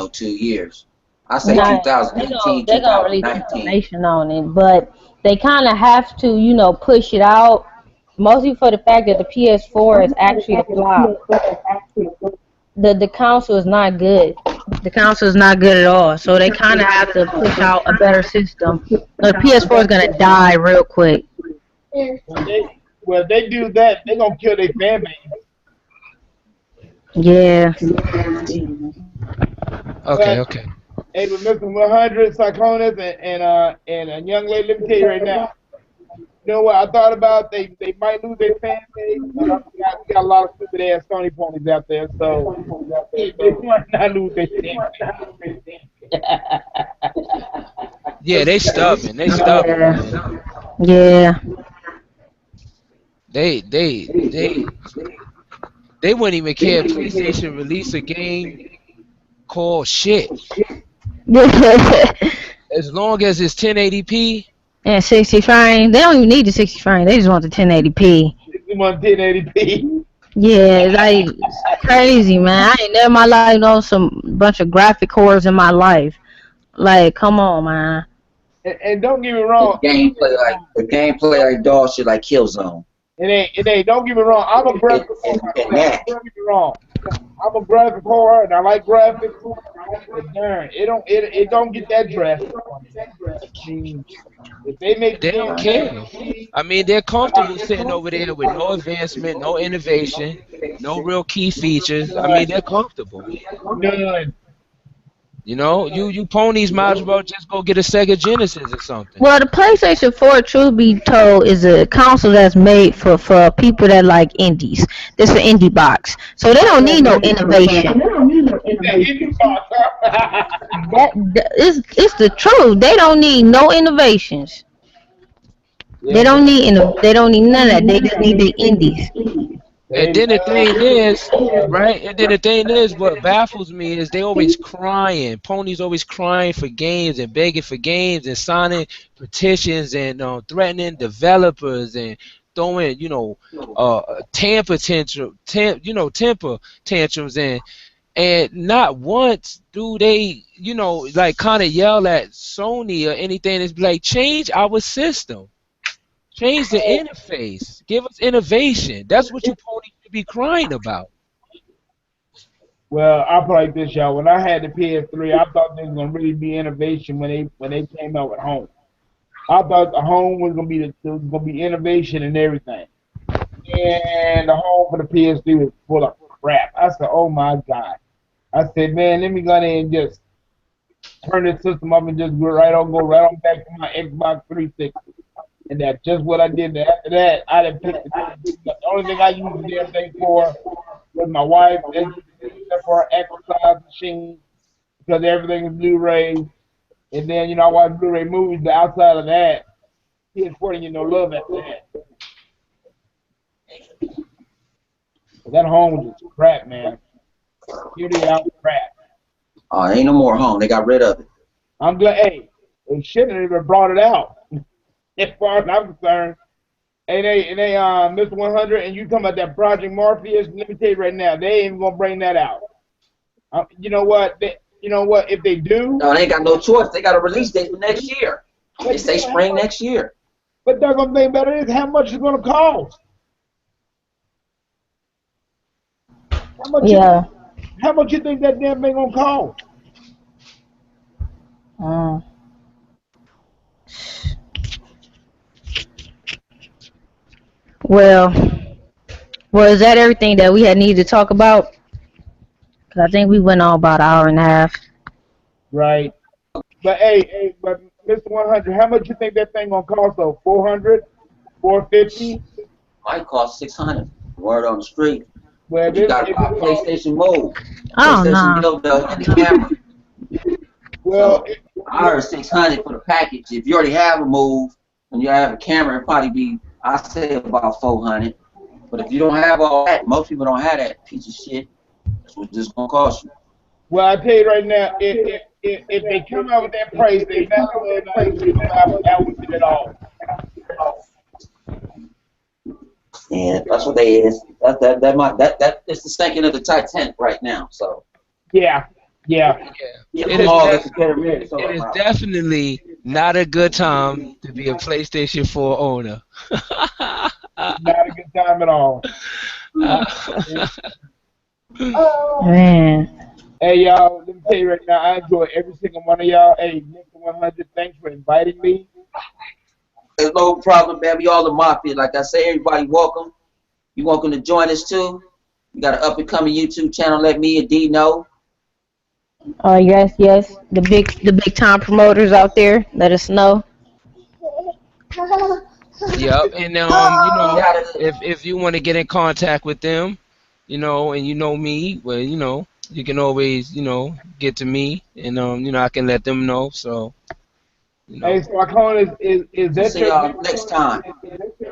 2 years. I say 2018, they're gonna release information on it, but they kind of have to, push it out. Mostly for the fact that the PS4 is actually a flop. The console is not good. The console is not good at all. So they kind of have to push out a better system. The PS4 is gonna die real quick. Well, they do that, they're gonna kill their fan base. Yeah. Okay. Hey, but Mr. 100, Psychonus, and a young lady, let me tell you right now. You know what I thought about? They might lose their fan base, but we got a lot of stupid ass Sony ponies out there, so they might not lose their fan base. Yeah, they stubborn. Yeah. They wouldn't even care if PlayStation release a game called shit. As long as it's 1080p. And 60 frames. They don't even need the 60 frames. They just want the 1080p. They want 1080p. Yeah, like it's crazy, man. I ain't never in my life known some bunch of graphic cores in my life. Like, come on, man. And don't get me wrong. The gameplay like dog shit like Killzone. It ain't. Don't get me wrong. I'm a graphic horror. Don't get me wrong. I'm a graphic horror, and I like graphics. But darn, it don't get that drastic. If they make, they don't care. I mean, they're comfortable sitting over there with no advancement, no innovation, no real key features. I mean, they're comfortable. None. You ponies might as well just go get a Sega Genesis or something. Well, the PlayStation 4, truth be told, is a console that's made for people that like indies. This is an indie box, so they don't need no innovation. It's the truth. They don't need no innovations. They don't need none of that. They just need the indies. And then the thing is, right? And then the thing is, what baffles me is they always crying. Ponies always crying for games and begging for games and signing petitions and threatening developers and throwing, temper tantrums and not once do they, kind of yell at Sony or anything. It's like, change our system. Change the interface. Give us innovation. That's what you ponies should be crying about. Well, I'll put it like this, y'all. When I had the PS3, I thought there was gonna really be innovation when they came out with home. I thought the home was gonna be there was gonna be innovation and everything. And the home for the PS3 was full of crap. I said, oh my god. I said, man, let me go in and just turn this system up and just go right on back to my Xbox 360. And that's just what I did. After that, I didn't pick the only thing I used the damn thing for was my wife. And for her exercise machine because everything is Blu-ray. And then, I watch Blu-ray movies, but outside of that, PS4 didn't get no love after that. But that home was just crap, man. Beauty out crap. Oh, ain't no more home. They got rid of it. I'm glad. Hey, they shouldn't have even brought it out. As far as I'm concerned. And they Mr. 100, and you talking about that Project Morpheus? Let me tell you right now, they ain't even gonna bring that out. You know what? If they do, no, they ain't got no choice. They got a release date for next year. They say spring next year. But they're gonna think about it is how much it's gonna cost. How much you think that damn thing gonna cost? Well, is that everything that we had needed to talk about? Because I think we went on about an hour and a half. Right. But but Mr. 100, how much you think that thing gonna cost? So 400, 450? Might cost 600. Word on the street. Well, you got PlayStation mode. Oh no. The camera. Well, so, I heard 600 for the package. If you already have a move and you have a camera, it'd probably be, I say, about 400. But if you don't have all that, most people don't have that piece of shit. That's what it's gonna cost you. Well, I tell you right now, if they come out with that price, they never out with it at all. Yeah, that's what they is. That is the sinking of the Titanic right now. So. Yeah. It is definitely not a good time to be a PlayStation 4 owner. Not a good time at all. Man. Hey, y'all, let me tell you right now, I enjoy every single one of y'all. Hey, Mr. 100, thanks for inviting me. There's no problem, man. We all the Mafia. Like I say, everybody welcome. You're welcome to join us, too. We got an up-and-coming YouTube channel. Let me and D know. Yes. The big time promoters out there, let us know. Yep, and if you want to get in contact with them, and you know me, well, you can always, get to me, and I can let them know. So, Hey, Cyclone, is that your next time?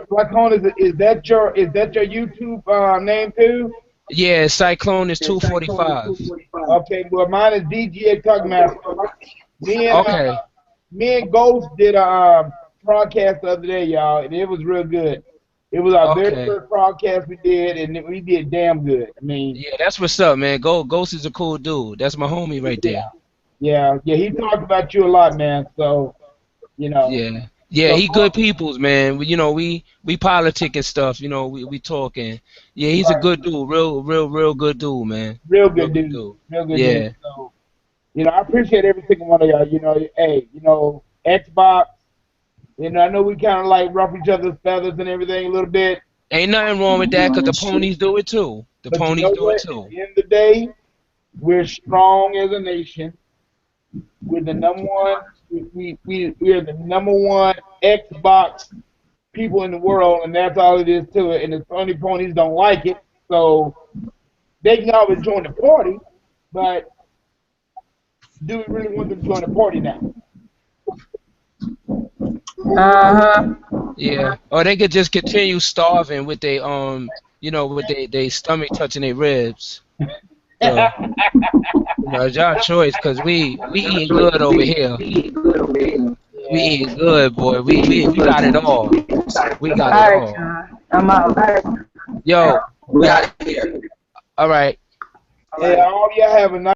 Cyclone, is that your YouTube name too? Yeah, Cyclone is 245. Okay, well mine is DJ Tugmaster. Me and Ghost did a broadcast the other day, y'all, and it was real good. It was our very first broadcast we did, and we did damn good. I mean, yeah, that's what's up, man. Ghost is a cool dude. That's my homie right there. Yeah. He talked about you a lot, man. So, Yeah, so, he good peoples, man. We politic and stuff. We talking. Yeah, he's a good dude. Real good dude, man. Real good dude. Dude. So, I appreciate every single one of y'all. Hey, Xbox. I know we kind of like rough each other's feathers and everything a little bit. Ain't nothing wrong with that, because the ponies do it too. The ponies do it too. At the end of the day, we're strong as a nation. We're the number one. We are the number one Xbox people in the world, and that's all it is to it. And the Sony ponies don't like it, so they can always join the party. But do we really want them to join the party now? Yeah. Or they could just continue starving with their with their stomach touching their ribs. So, it's y'all choice, because we eating good over here. We eating good, boy. We got it all. We got it all. I'm out. Yo. We out here. All right. Yeah, all y'all have a nice